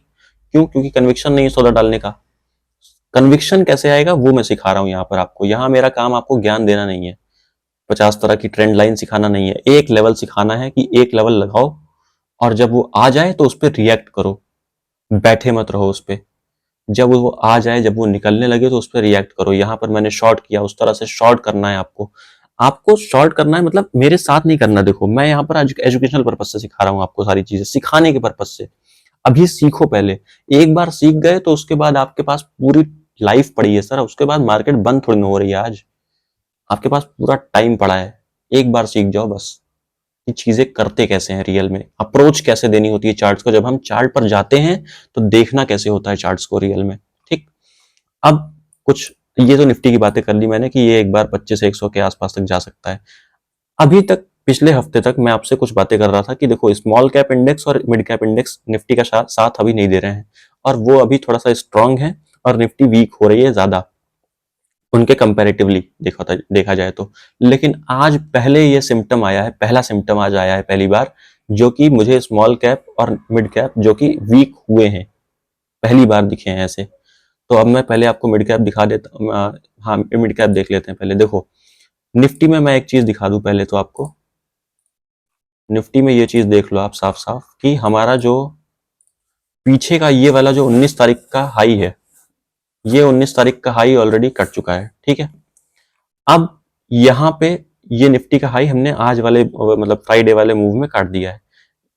क्यों? क्योंकि कन्विक्शन नहीं है सौदा डालने का। कन्विक्शन कैसे आएगा वो मैं सिखा रहा हूं यहाँ पर आपको। यहाँ मेरा काम आपको ज्ञान देना नहीं है, 50 तरह की ट्रेंड लाइन सिखाना नहीं है, एक लेवल सिखाना है कि एक लेवल लगाओ और जब वो आ जाए तो उस पर रिएक्ट करो, बैठे मत रहो उस पे। जब वो आ जाए, जब वो निकलने लगे तो उस पर रिएक्ट करो। यहाँ पर मैंने शॉर्ट किया, उस तरह से शॉर्ट करना है आपको। आपको शॉर्ट करना है, मतलब मेरे साथ नहीं करना। देखो मैं यहाँ पर एजुकेशनल पर्पज से सिखा रहा हूँ आपको, सारी चीजें सिखाने के पर्पज से। अभी सीखो पहले, एक बार सीख गए तो उसके बाद आपके पास पूरी लाइफ पड़ी है सर। उसके बाद मार्केट बंद थोड़ी ना हो रही है आज, आपके पास पूरा टाइम पड़ा है। एक बार सीख जाओ बस कि चीजें करते कैसे हैं रियल में, अप्रोच कैसे देनी होती है चार्ट्स को। जब हम चार्ट पर जाते हैं तो देखना कैसे होता है चार्ट्स को रियल में। ठीक, अब कुछ ये तो निफ्टी की बातें कर ली मैंने कि ये एक बार 25 से 100 के आसपास तक जा सकता है। अभी तक पिछले हफ्ते तक मैं आपसे कुछ बातें कर रहा था कि देखो स्मॉल कैप इंडेक्स और मिड कैप इंडेक्स निफ्टी का साथ अभी नहीं दे रहे हैं, और वो अभी थोड़ा सा स्ट्रांग है और निफ्टी वीक हो रही है ज्यादा उनके कंपैरेटिवली देखा जाए तो। लेकिन आज पहले ये सिम्टम आया है, पहला सिम्टम आज आया है पहली बार, जो कि मुझे स्मॉल कैप और मिड कैप जो कि वीक हुए हैं, पहली बार दिखे हैं ऐसे। तो अब मैं पहले आपको मिड कैप दिखा देता हूँ। हाँ, मिड कैप देख लेते हैं पहले। देखो निफ्टी में मैं एक चीज दिखा दूं पहले तो आपको। निफ्टी में ये चीज देख लो आप साफ साफ कि हमारा जो पीछे का ये वाला जो 19 तारीख का हाई है, ये 19 तारीख का हाई ऑलरेडी कट चुका है। ठीक है, अब यहाँ पे ये निफ्टी का हाई हमने आज वाले मतलब फ्राइडे वाले मूव में काट दिया है,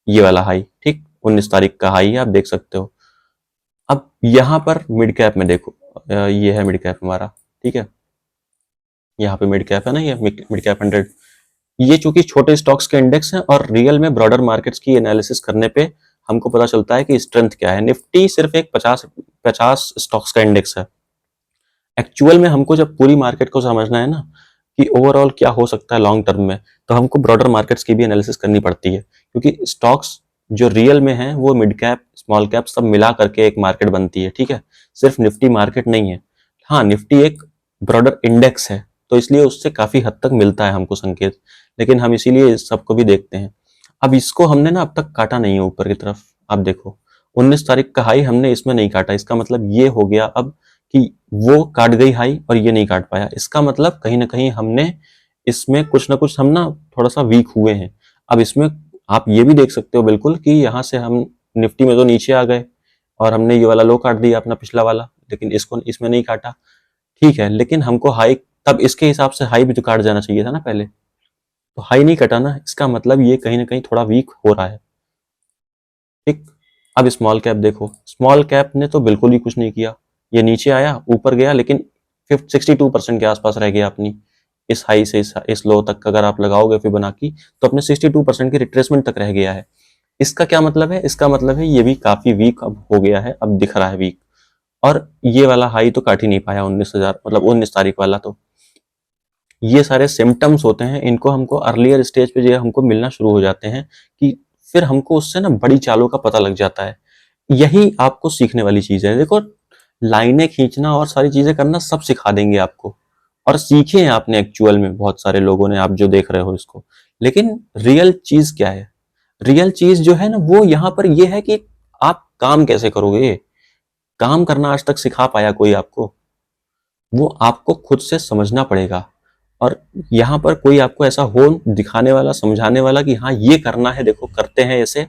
ये वाला हाई। ठीक, 19 तारीख का हाई है, आप देख सकते हो। अब यहाँ पर मिड कैप में देखो, ये है मिड कैप हमारा। ठीक है, यहाँ पे मिड कैप है ना, ये मिड कैप 100। ये चूंकि छोटे स्टॉक्स के इंडेक्स हैं और रियल में ब्रॉडर मार्केट्स की एनालिसिस करने पे हमको पता चलता है कि स्ट्रेंथ क्या है। निफ्टी सिर्फ एक 50 स्टॉक्स का इंडेक्स है। एक्चुअल में हमको जब पूरी मार्केट को समझना है ना कि ओवरऑल क्या हो सकता है लॉन्ग टर्म में, तो हमको ब्रॉडर मार्केट्स की भी एनालिसिस करनी पड़ती है, क्योंकि स्टॉक्स जो रियल में है वो मिड कैप स्मॉल कैप सब मिला करके एक मार्केट बनती है। ठीक है, सिर्फ निफ्टी मार्केट नहीं है। हाँ, निफ्टी एक ब्रॉडर इंडेक्स है तो इसलिए उससे काफी हद तक मिलता है हमको संकेत, लेकिन हम इसीलिए इस सबको भी देखते हैं। अब इसको हमने ना अब तक काटा नहीं है ऊपर की तरफ। आप देखो 19 तारीख का हाई हमने इसमें नहीं काटा, इसका मतलब ये हो गया अब कि वो काट गई हाई और ये नहीं काट पाया। इसका मतलब कहीं ना कहीं हमने इसमें कुछ ना कुछ, हम ना थोड़ा सा वीक हुए हैं। अब इसमें आप ये भी देख सकते हो बिल्कुल कि यहाँ से हम निफ्टी में तो नीचे आ गए और हमने ये वाला लो काट दिया अपना पिछला वाला, लेकिन इसको इसमें नहीं काटा। ठीक है, लेकिन हमको हाई तब इसके हिसाब से हाई भी तो काट जाना चाहिए था ना पहले, तो हाई नहीं कटा ना, इसका मतलब ये कहीं ना कहीं थोड़ा वीक हो रहा है। ठीक, अब स्मॉल कैप देखो, स्मॉल कैप ने तो बिल्कुल ही कुछ नहीं किया। ये नीचे आया, ऊपर गया, लेकिन 62% के आसपास रह गया अपनी इस हाई से इस लो तक। अगर आप लगाओगे फिबोनाची तो अपने 62% की रिट्रेसमेंट तक रह गया है। इसका क्या मतलब है? इसका मतलब है ये भी काफी वीक अब हो गया है, अब दिख रहा है वीक। और ये वाला हाई तो काट ही नहीं पाया 19,000, मतलब 19 तारीख वाला। तो ये सारे सिम्टम्स होते हैं, इनको हमको अर्लियर स्टेज पे जो हमको मिलना शुरू हो जाते हैं कि फिर हमको उससे ना बड़ी चालों का पता लग जाता है। यही आपको सीखने वाली चीज है। देखो लाइनें खींचना और सारी चीजें करना सब सिखा देंगे आपको, और सीखे हैं आपने एक्चुअल में बहुत सारे लोगों ने, आप जो देख रहे हो इसको। लेकिन रियल चीज क्या है? रियल चीज जो है ना वो यहाँ पर ये है कि आप काम कैसे करोगे। काम करना आज तक सिखा पाया कोई आपको? वो आपको खुद से समझना पड़ेगा। और यहाँ पर कोई आपको ऐसा हो दिखाने वाला, समझाने वाला कि हाँ ये करना है, देखो करते हैं ऐसे,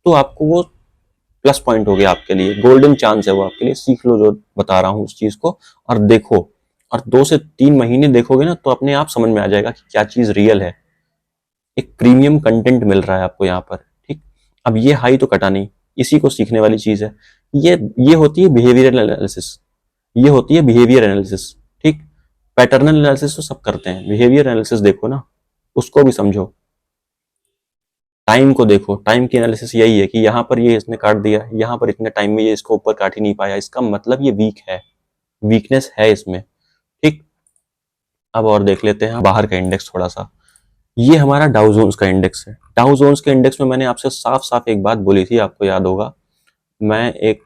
तो आपको वो प्लस पॉइंट हो गया आपके लिए, गोल्डन चांस है वो आपके लिए। सीख लो जो बता रहा हूँ उस चीज को और देखो, और 2 से 3 महीने देखोगे ना तो अपने आप समझ में आ जाएगा कि क्या चीज रियल है। एक प्रीमियम कंटेंट मिल रहा है आपको यहाँ पर। ठीक, अब ये हाई तो कटा नहीं, इसी को सीखने वाली चीज है। ये होती है बिहेवियरल एनालिसिस, ये होती है बिहेवियर एनालिसिस। ठीक, पैटर्नल एनालिसिस तो सब करते हैं, बिहेवियर एनालिसिस देखो ना, उसको भी समझो। टाइम को देखो, टाइम की एनालिसिस यही है कि यहाँ पर ये इसने काट दिया, यहाँ पर इतने टाइम में ये इसको ऊपर काट ही नहीं पाया, इसका मतलब ये वीक है, वीकनेस है इसमें। ठीक, अब और देख लेते हैं बाहर का इंडेक्स थोड़ा सा। ये हमारा डाउ जोन्स का इंडेक्स है। डाउ जोन्स के इंडेक्स में मैंने आपसे साफ साफ एक बात बोली थी, आपको याद होगा। मैं एक,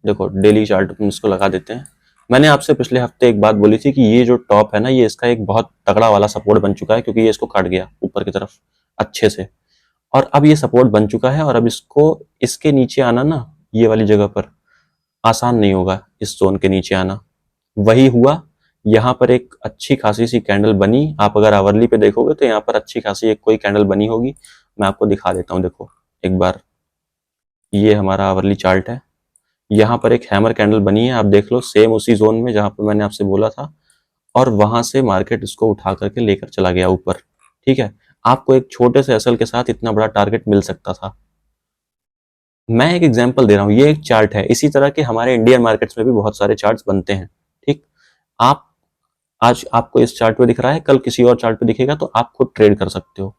देखो डेली चार्ट इसको लगा देते हैं। मैंने आपसे पिछले हफ्ते एक बात बोली थी कि ये जो टॉप है ना, ये इसका एक बहुत तगड़ा वाला सपोर्ट बन चुका है, क्योंकि ये इसको काट गया ऊपर की तरफ अच्छे से, और अब ये सपोर्ट बन चुका है। और अब इसको, इसके नीचे आना ना, ये वाली जगह पर आसान नहीं होगा इस जोन के नीचे आना। वही हुआ, यहाँ पर एक अच्छी खासी सी कैंडल बनी। आप अगर आवरली पे देखोगे तो यहाँ पर अच्छी खासी एक कोई कैंडल बनी होगी, मैं आपको दिखा देता हूँ। देखो एक बार, ये हमारा आवरली चार्ट है। यहाँ पर एक हैमर कैंडल बनी है, आप देख लो, सेम उसी जोन में जहां पर मैंने आपसे बोला था, और वहां से मार्केट इसको उठा करके लेकर चला गया ऊपर। ठीक है, आपको एक छोटे से एसएल के साथ इतना बड़ा टारगेट मिल सकता था। मैं एक एग्जांपल दे रहा हूँ, ये एक चार्ट है। इसी तरह के हमारे इंडियन मार्केट्स में भी बहुत सारे चार्ट्स बनते हैं। ठीक, आप आज आपको इस चार्ट पे दिख रहा है, कल किसी और चार्ट पे दिखेगा, तो आप खुद ट्रेड कर सकते हो।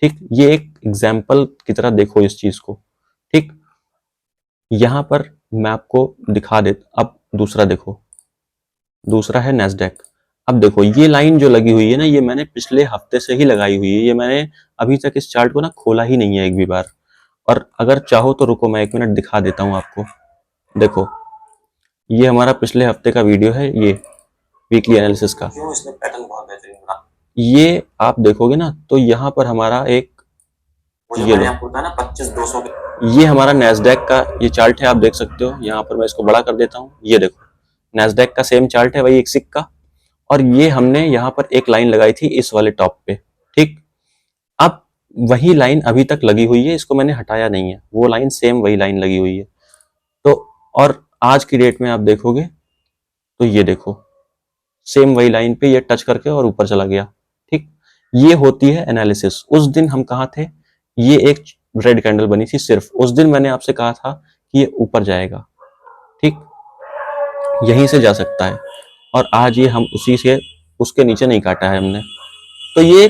ठीक, ये एक एग्जाम्पल की तरह देखो इस चीज को। ठीक, यहां पर मैं आपको दिखा दे। अब दूसरा देखो, दूसरा है नेस्डेक। अब देखो ये लाइन जो लगी हुई है ना, ये मैंने पिछले हफ्ते से ही लगाई हुई है। ये मैंने अभी तक इस चार्ट को ना खोला ही नहीं है एक भी बार। और अगर चाहो तो रुको, मैं 1 मिनट दिखा देता हूं आपको। देखो, ये हमारा पिछले हफ्ते का वीडियो है, ये वीकली एनालिसिस का। क्यों इसने पैटर्न बहुत बेहतरीन बना, ये आप देखोगे ना, तो यहाँ पर हमारा एक, ये लो, आपको बताया ना 25,200, ये हमारा नैस्डैक का ये चार्ट है, आप देख सकते हो। यहाँ पर मैं इसको बड़ा कर देता हूँ, ये देखो नैस्डैक का सेम चार्ट है, वही एक सिक का। और ये हमने यहाँ पर एक लाइन लगाई थी इस वाले टॉप पे। ठीक, अब वही लाइन अभी तक लगी हुई है, इसको मैंने हटाया नहीं है, वो लाइन सेम वही लाइन लगी हुई है। तो और आज की डेट में आप देखोगे तो ये देखो, सेम वही लाइन पे ये टच करके और ऊपर चला गया। ठीक, ये होती है एनालिसिस। उस दिन हम कहाँ थे, ये एक रेड कैंडल बनी थी सिर्फ, उस दिन मैंने आपसे कहा था कि ये ऊपर जाएगा। ठीक, यहीं से जा सकता है, और आज ये हम उसी से, उसके नीचे नहीं काटा है हमने। तो ये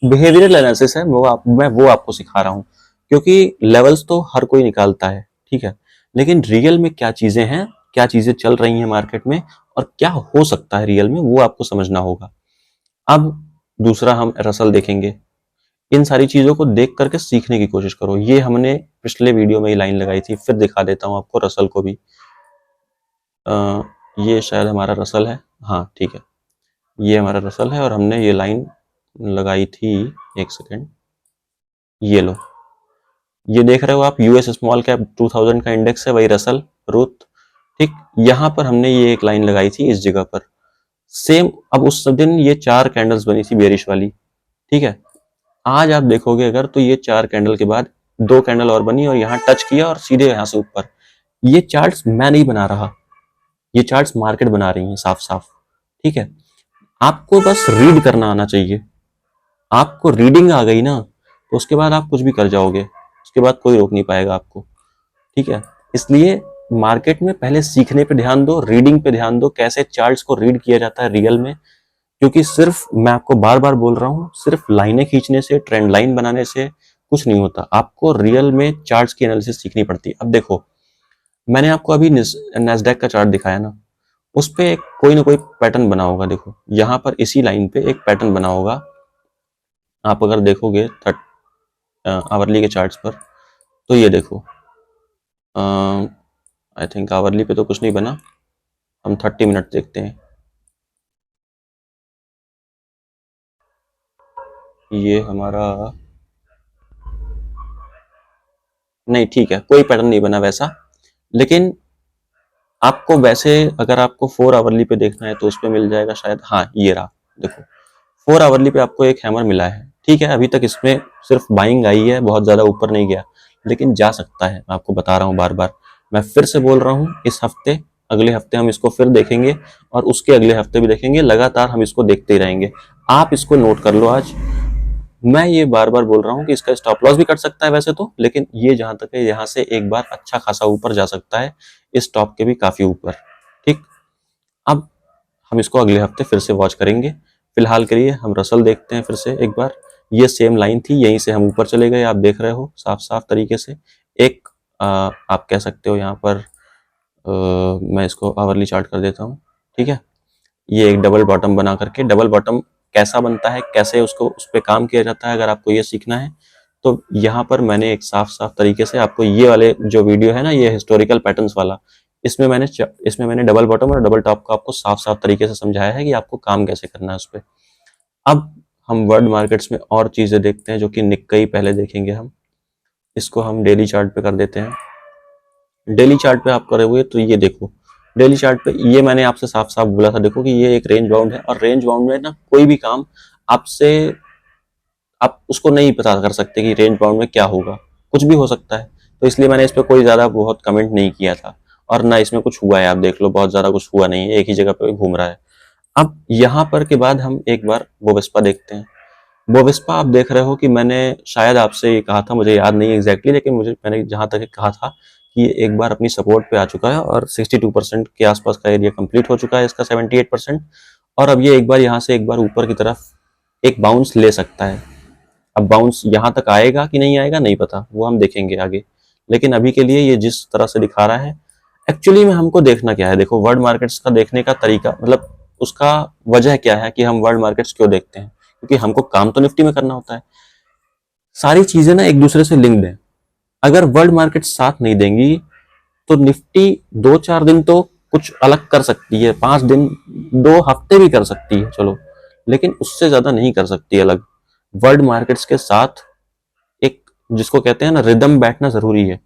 बिहेवियरल एनालिसिस है, मैं वो आपको सिखा रहा हूँ, क्योंकि लेवल्स तो हर कोई निकालता है। ठीक है, लेकिन रियल में क्या चीजें हैं, क्या चीजें चल रही हैं मार्केट में, और क्या हो सकता है रियल में, वो आपको समझना होगा। अब दूसरा हम रसल देखेंगे। इन सारी चीजों को देख करके सीखने की कोशिश करो। ये हमने पिछले वीडियो में ही लाइन लगाई थी, फिर दिखा देता हूं आपको रसल को भी। ये शायद हमारा रसल है, हाँ ठीक है, ये हमारा रसल है, और हमने ये लाइन लगाई थी, एक सेकेंड, ये लो, ये देख रहे हो आप, यूएस स्मॉल कैप 2000 का इंडेक्स है, वही रसल रूथ। ठीक, यहां पर हमने ये एक लाइन लगाई थी इस जगह पर, सेम। अब उस दिन ये 4 कैंडल्स बनी थी बेरिश वाली। ठीक है, आज आप देखोगे अगर, तो ये 4 कैंडल के बाद 2 कैंडल और बनी, और यहाँ टच किया और सीधे यहाँ से ऊपर। ये चार्ट्स मैं नहीं बना रहा, ये चार्ट्स मार्केट बना रही है साफ साफ। ठीक है, आपको बस रीड करना आना चाहिए। आपको रीडिंग आ गई ना, तो उसके बाद आप कुछ भी कर जाओगे, उसके बाद कोई रोक नहीं पाएगा आपको। ठीक है, इसलिए मार्केट में पहले सीखने पे ध्यान दो, रीडिंग पे ध्यान दो, कैसे चार्ट्स को रीड किया जाता है रियल में। क्योंकि सिर्फ, मैं आपको बार बार बोल रहा हूँ, सिर्फ लाइनें खींचने से, ट्रेंड लाइन बनाने से कुछ नहीं होता। आपको रियल में चार्ट्स की एनालिसिस सीखनी पड़ती है। अब देखो, मैंने आपको अभी नैस्डैक का चार्ट दिखाया ना, उस पे कोई ना कोई पैटर्न बना होगा। देखो यहाँ पर इसी लाइन पे एक पैटर्न बना होगा, आप अगर देखोगे आवरली के चार्ट्स पर, तो ये देखो, आई थिंक आवरली पे तो कुछ नहीं बना, हम 30 मिनट देखते हैं। ये हमारा, नहीं ठीक है, कोई पैटर्न नहीं बना वैसा। लेकिन आपको वैसे, अगर आपको 4 आवरली पे देखना है तो उस पे मिल जाएगा शायद, हाँ ये रहा, देखो 4 आवरली पे आपको एक हैमर मिला है। ठीक है, अभी तक इसमें सिर्फ बाइंग आई है, बहुत ज्यादा ऊपर नहीं गया, लेकिन जा सकता है। मैं आपको बता रहा हूँ बार बार, मैं फिर से बोल रहा हूँ, इस हफ्ते, अगले हफ्ते हम इसको फिर देखेंगे, और उसके अगले हफ्ते भी देखेंगे, लगातार हम इसको देखते ही रहेंगे। आप इसको नोट कर लो आज। मैं ये बार बार बोल रहा हूँ कि इसका स्टॉप लॉस भी कट सकता है वैसे तो, लेकिन ये जहां तक है, यहाँ से एक बार अच्छा खासा ऊपर जा सकता है, इस टॉप के भी काफी ऊपर। ठीक, अब हम इसको अगले हफ्ते फिर से वॉच करेंगे। फिलहाल के लिए हम रसल देखते हैं फिर से एक बार। ये सेम लाइन थी, यहीं से हम ऊपर चले गए, आप देख रहे हो साफ साफ तरीके से। एक आप कह सकते हो यहाँ पर, मैं इसको आवरली चार्ट कर देता हूँ। ठीक है, ये एक डबल बॉटम बना करके, डबल बॉटम कैसा बनता है, कैसे उसको उस पर काम किया जाता है, अगर आपको ये सीखना है तो यहाँ पर मैंने एक साफ साफ तरीके से आपको, ये वाले जो वीडियो है ना, ये हिस्टोरिकल पैटर्न्स वाला, इसमें मैंने डबल बॉटम और डबल टॉप को आपको साफ साफ तरीके से समझाया है कि आपको काम कैसे करना है उस पर। अब हम वर्ल्ड मार्केट्स में और चीजें देखते हैं, जो कि निक्केई पहले देखेंगे हम। इसको हम डेली चार्ट पे कर देते हैं। डेली चार्ट पे आप करोगे तो ये देखो, डेली चार्ट पे ये मैंने आपसे साफ साफ बोला था, देखो कि ये एक रेंज बाउंड है, और रेंज बाउंड में ना कोई भी काम आपसे, आप उसको नहीं पता कर सकते कि रेंज बाउंड में क्या होगा। कुछ भी हो सकता है। तो इसलिए मैंने इस पे कोई ज़्यादा बहुत कमेंट नहीं किया था, और ना इसमें कुछ हुआ है। आप देख लो, बहुत ज़्यादा कुछ हुआ नहीं है, एक ही जगह पे घूम रहा है। अब यहाँ पर के बाद हम एक बार बोवेस्पा देखते हैं। बोवेस्पा आप देख रहे हो कि मैंने शायद आपसे ये कहा था, मुझे याद नहीं एग्जैक्टली, लेकिन मैंने जहाँ तक कहा था कि ये एक बार अपनी सपोर्ट पे आ चुका है और 62% के आसपास का एरिया कंप्लीट हो चुका है इसका, 78%। और अब ये एक बार यहाँ से एक बार ऊपर की तरफ एक बाउंस ले सकता है। अब बाउंस यहाँ तक आएगा कि नहीं आएगा नहीं पता, वो हम देखेंगे आगे। लेकिन अभी के लिए ये जिस तरह से दिखा रहा है, एक्चुअली में हमको देखना क्या है, देखो वर्ल्ड मार्केट्स का देखने का तरीका, मतलब उसका वजह क्या है कि हम वर्ल्ड मार्केट्स क्यों देखते हैं, क्योंकि हमको काम तो निफ्टी में करना होता है। सारी चीजें ना एक दूसरे से लिंक्ड है। अगर वर्ल्ड मार्केट साथ नहीं देंगी तो निफ्टी 2-4 दिन तो कुछ अलग कर सकती है, 5 दिन 2 हफ्ते भी कर सकती है, चलो, लेकिन उससे ज्यादा नहीं कर सकती अलग। वर्ल्ड मार्केट्स के साथ एक, जिसको कहते हैं ना, रिदम बैठना जरूरी है।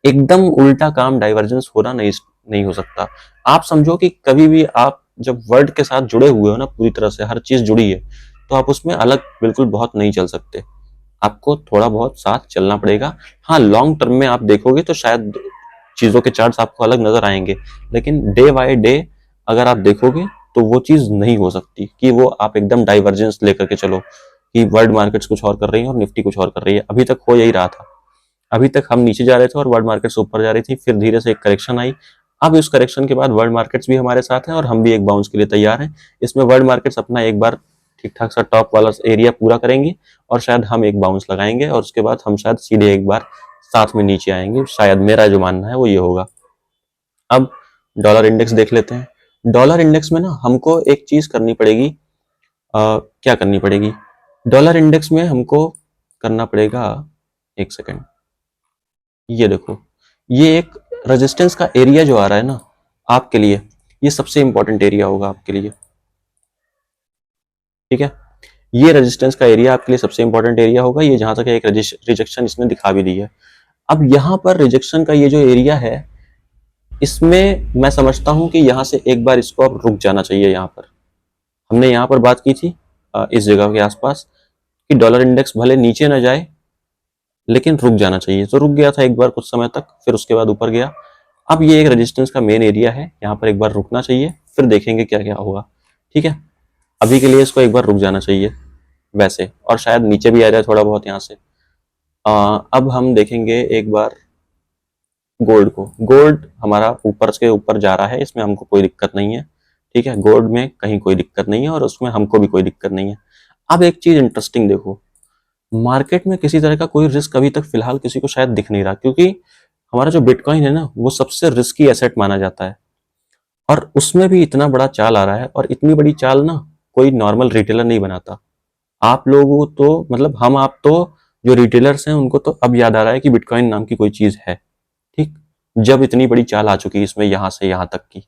एकदम उल्टा काम, डाइवर्जेंस होना नहीं हो सकता। आप समझो कि कभी भी आप जब वर्ल्ड के साथ जुड़े हुए हो ना, पूरी तरह से हर चीज जुड़ी है, तो आप उसमें अलग बिल्कुल बहुत नहीं चल सकते। आपको थोड़ा बहुत साथ चलना पड़ेगा। हाँ, लॉन्ग टर्म में आप देखोगे तो शायद चीजों के चार्ट्स आपको अलग नजर आएंगे, लेकिन डे बाय डे अगर आप देखोगे तो वो चीज नहीं हो सकती कि वो आप एकदम डाइवर्जेंस लेकर के चलो कि वर्ल्ड मार्केट्स कुछ और कर रही है और निफ्टी कुछ और कर रही है। अभी तक हो यही रहा था। अभी तक हम नीचे जा रहे थे और वर्ल्ड मार्केट्स ऊपर जा रही थी, फिर धीरे से एक करेक्शन आई। अब इस करेक्शन के बाद वर्ल्ड मार्केट्स भी हमारे साथ हैं और हम भी एक बाउंस के लिए तैयार हैं। इसमें वर्ल्ड मार्केट्स अपना एक बार ठीक ठाक सा टॉप वाला एरिया पूरा करेंगे और शायद हम एक बाउंस लगाएंगे, और उसके बाद हम शायद सीधे एक बार साथ में नीचे आएंगे। शायद मेरा जो मानना है वो ये होगा। अब डॉलर इंडेक्स देख लेते हैं। डॉलर इंडेक्स में ना हमको एक चीज करनी पड़ेगी। क्या करनी पड़ेगी? डॉलर इंडेक्स में हमको करना पड़ेगा, एक सेकेंड, ये देखो, ये एक रेजिस्टेंस का एरिया जो आ रहा है ना आपके लिए, ये सबसे इंपॉर्टेंट एरिया होगा आपके लिए। ठीक है, ये रेजिस्टेंस का एरिया आपके लिए सबसे इंपॉर्टेंट एरिया होगा। ये जहां तक एक रिजेक्शन इसने दिखा भी दी है। अब यहाँ पर रिजेक्शन का ये जो एरिया है, इसमें मैं समझता हूं कि यहाँ से एक बार इसको अब रुक जाना चाहिए। यहाँ पर हमने यहाँ पर बात की थी इस जगह के आसपास कि डॉलर इंडेक्स भले नीचे ना जाए लेकिन रुक जाना चाहिए। तो रुक गया था एक बार कुछ समय तक, फिर उसके बाद ऊपर गया। अब ये एक रेजिस्टेंस का मेन एरिया है, यहाँ पर एक बार रुकना चाहिए, फिर देखेंगे क्या क्या होगा। ठीक है, अभी के लिए इसको एक बार रुक जाना चाहिए वैसे, और शायद नीचे भी आ जाए थोड़ा बहुत यहाँ से। अब हम देखेंगे एक बार गोल्ड को। गोल्ड हमारा ऊपर से ऊपर जा रहा है, इसमें हमको कोई दिक्कत नहीं है। ठीक है, गोल्ड में कहीं कोई दिक्कत नहीं है और उसमें हमको भी कोई दिक्कत नहीं है। अब एक चीज इंटरेस्टिंग देखो, मार्केट में किसी तरह का कोई रिस्क अभी तक फिलहाल किसी को शायद दिख नहीं रहा, क्योंकि हमारा जो बिटकॉइन है ना, वो सबसे रिस्की एसेट माना जाता है, और उसमें भी इतना बड़ा चाल आ रहा है। और इतनी बड़ी चाल ना कोई नॉर्मल रिटेलर नहीं बनाता। आप लोगों तो, मतलब हम आप तो, जो रिटेलर्स हैं उनको तो अब याद आ रहा है कि बिटकॉइन नाम की कोई चीज है। ठीक, जब इतनी बड़ी चाल आ चुकी है इसमें यहाँ से यहाँ तक की,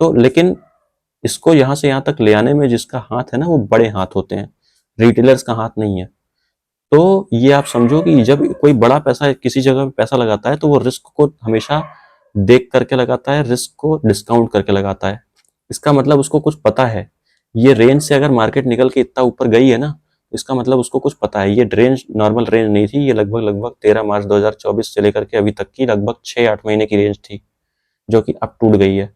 तो लेकिन इसको यहाँ से यहाँ तक ले आने में जिसका हाथ है ना, वो बड़े हाथ होते हैं, रिटेलर्स का हाथ नहीं है। तो ये आप समझो कि जब कोई बड़ा पैसा किसी जगह पे पैसा लगाता है तो वो रिस्क को हमेशा देख करके लगाता है, रिस्क को डिस्काउंट करके लगाता है। इसका मतलब उसको कुछ पता है, ये रेंज से अगर मार्केट निकल के इतना ऊपर गई है ना, इसका मतलब उसको कुछ पता है। ये रेंज नॉर्मल रेंज नहीं थी, ये लगभग लगभग 13 मार्च 2024 से लेकर के अभी तक की लगभग 6-8 महीने की रेंज थी, जो कि अब टूट गई है।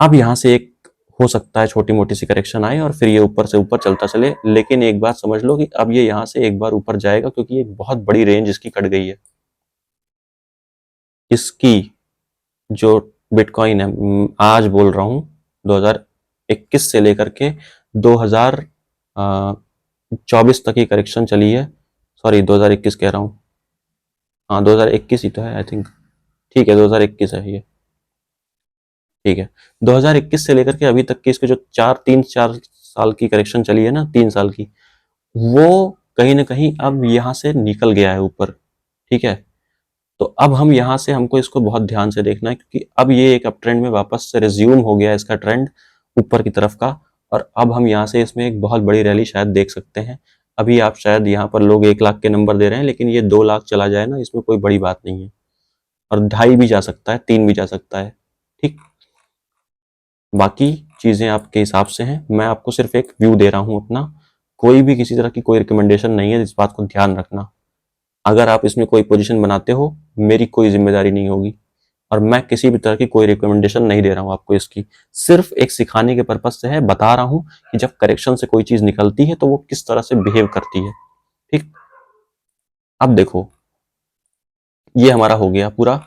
अब यहाँ से एक हो सकता है छोटी मोटी सी करेक्शन आए और फिर ये ऊपर से ऊपर चलता चले, लेकिन एक बात समझ लो कि अब ये यहाँ से एक बार ऊपर जाएगा, क्योंकि एक बहुत बड़ी रेंज इसकी कट गई है। इसकी जो बिटकॉइन है, आज बोल रहा हूँ 2021 से लेकर के 2024 तक की करेक्शन चली है। सॉरी, 2021 कह रहा हूँ, हाँ 2021 ही तो है आई थिंक। ठीक है, 2021 है ये। ठीक है, 2021 से लेकर के अभी तक की इसके जो 3-4 साल की करेक्शन चली है ना, 3 साल की, वो कहीं ना कहीं अब यहाँ से निकल गया है ऊपर। ठीक है, तो अब हम यहाँ से, हमको इसको बहुत ध्यान से देखना है, क्योंकि अब ये एक अप ट्रेंड में वापस से रिज्यूम हो गया है इसका ट्रेंड ऊपर की तरफ का। और अब हम यहाँ से इसमें एक बहुत बड़ी रैली शायद देख सकते हैं। अभी आप शायद यहाँ पर लोग 1 लाख के नंबर दे रहे हैं, लेकिन ये 2 लाख चला जाए ना, इसमें कोई बड़ी बात नहीं है। और 2.5 भी जा सकता है, 3 भी जा सकता है। ठीक, बाकी चीजें आपके हिसाब से हैं, मैं आपको सिर्फ एक व्यू दे रहा हूं अपना, कोई भी किसी तरह की कोई रिकमेंडेशन नहीं है, इस बात को ध्यान रखना। अगर आप इसमें कोई पोजीशन बनाते हो, मेरी कोई जिम्मेदारी नहीं होगी और मैं किसी भी तरह की कोई रिकमेंडेशन नहीं दे रहा हूं आपको इसकी। सिर्फ एक सिखाने के पर्पज से है, बता रहा हूं कि जब करेक्शन से कोई चीज निकलती है तो वो किस तरह से बिहेव करती है। ठीक, अब देखो ये हमारा हो गया पूरा,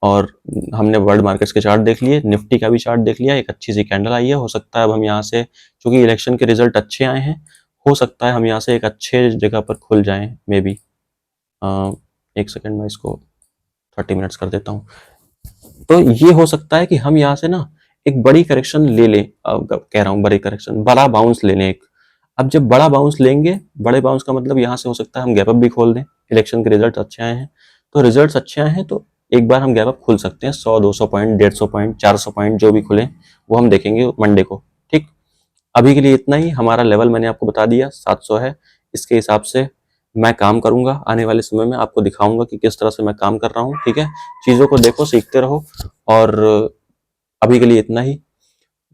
और हमने वर्ल्ड मार्केट्स के चार्ट देख लिए, निफ्टी का भी चार्ट देख लिया, एक अच्छी सी कैंडल आई है। हो सकता है अब हम यहाँ से, क्योंकि इलेक्शन के रिजल्ट अच्छे आए हैं, हो सकता है हम यहाँ से एक अच्छे जगह पर खुल जाएं मे बी। एक सेकंड में इसको 30 मिनट्स कर देता हूँ। तो ये हो सकता है कि हम यहाँ से ना एक बड़ी करेक्शन ले लें, कह रहा हूँ बड़ी करेक्शन, बड़ा बाउंस ले लें एक। अब जब बड़ा बाउंस लेंगे, बड़े बाउंस का मतलब यहाँ से हो सकता है हम गैप अप भी खोल दें। इलेक्शन के रिजल्ट अच्छे आए हैं, तो रिजल्ट्स अच्छे आए हैं तो एक बार हम गैप अप खोल सकते हैं। 100-200 पॉइंट, 150 पॉइंट, 400 पॉइंट जो भी खुले वो हम देखेंगे मंडे को। ठीक, अभी के लिए इतना ही। हमारा लेवल मैंने आपको बता दिया 700 है। इसके हिसाब से मैं काम करूंगा, आने वाले समय में आपको दिखाऊंगा कि किस तरह से मैं काम कर रहा हूँ। ठीक है, चीजों को देखो, सीखते रहो। और अभी के लिए इतना ही।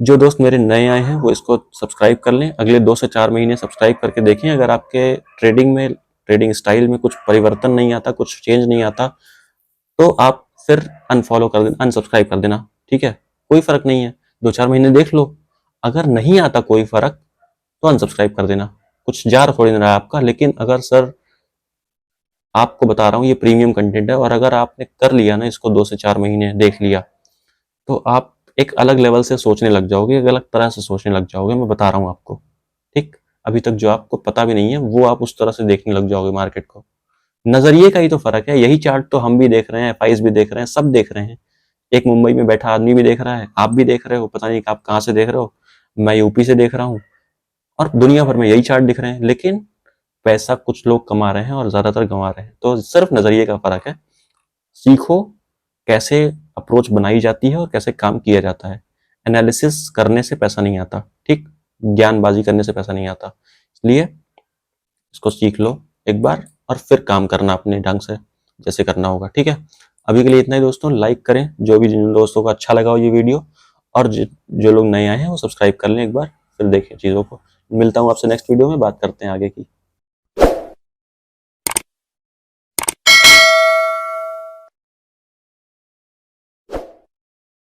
जो दोस्त मेरे नए आए हैं वो इसको सब्सक्राइब कर लें, अगले 2 से 4 महीने सब्सक्राइब करके देखें। अगर आपके ट्रेडिंग स्टाइल में कुछ परिवर्तन नहीं आता, कुछ चेंज नहीं आता, तो आप फिर अनफॉलो कर देना, अनसब्सक्राइब कर देना। ठीक है, कोई फर्क नहीं है, 2-4 महीने देख लो। अगर नहीं आता कोई फर्क तो अनसब्सक्राइब कर देना, कुछ जा थोड़ी ना रहा है आपका। लेकिन अगर सर, आपको बता रहा हूँ ये प्रीमियम कंटेंट है, और अगर आपने कर लिया ना इसको, 2 से 4 महीने देख लिया, तो आप एक अलग लेवल से सोचने लग जाओगे, एक अलग तरह से सोचने लग जाओगे, मैं बता रहा हूँ आपको। ठीक, अभी तक जो आपको पता भी नहीं है वो आप उस तरह से देखने लग जाओगे मार्केट को। नजरिए का ही तो फर्क है। यही चार्ट तो हम भी देख रहे हैं, एफआईज भी देख रहे हैं, सब देख रहे हैं। एक मुंबई में बैठा आदमी भी देख रहा है, आप भी देख रहे हो, पता नहीं आप कहाँ से देख रहे हो, मैं यूपी से देख रहा हूँ, और दुनिया भर में यही चार्ट दिख रहे हैं। लेकिन पैसा कुछ लोग कमा रहे हैं और ज्यादातर गंवा रहे हैं। तो सिर्फ नजरिए का फर्क है। सीखो कैसे अप्रोच बनाई जाती है और कैसे काम किया जाता है। एनालिसिस करने से पैसा नहीं आता, ठीक, ज्ञानबाजी करने से पैसा नहीं आता। इसलिए इसको सीख लो एक बार और फिर काम करना अपने ढंग से, जैसे करना होगा। ठीक है, अभी के लिए इतना ही दोस्तों। लाइक करें जो भी, जिन दोस्तों को अच्छा लगा हो ये वीडियो, और जो लोग नए आए हैं वो सब्सक्राइब कर लें एक बार, फिर देखें चीज़ों को। मिलता हूँ आपसे नेक्स्ट वीडियो में, बात करते हैं आगे की।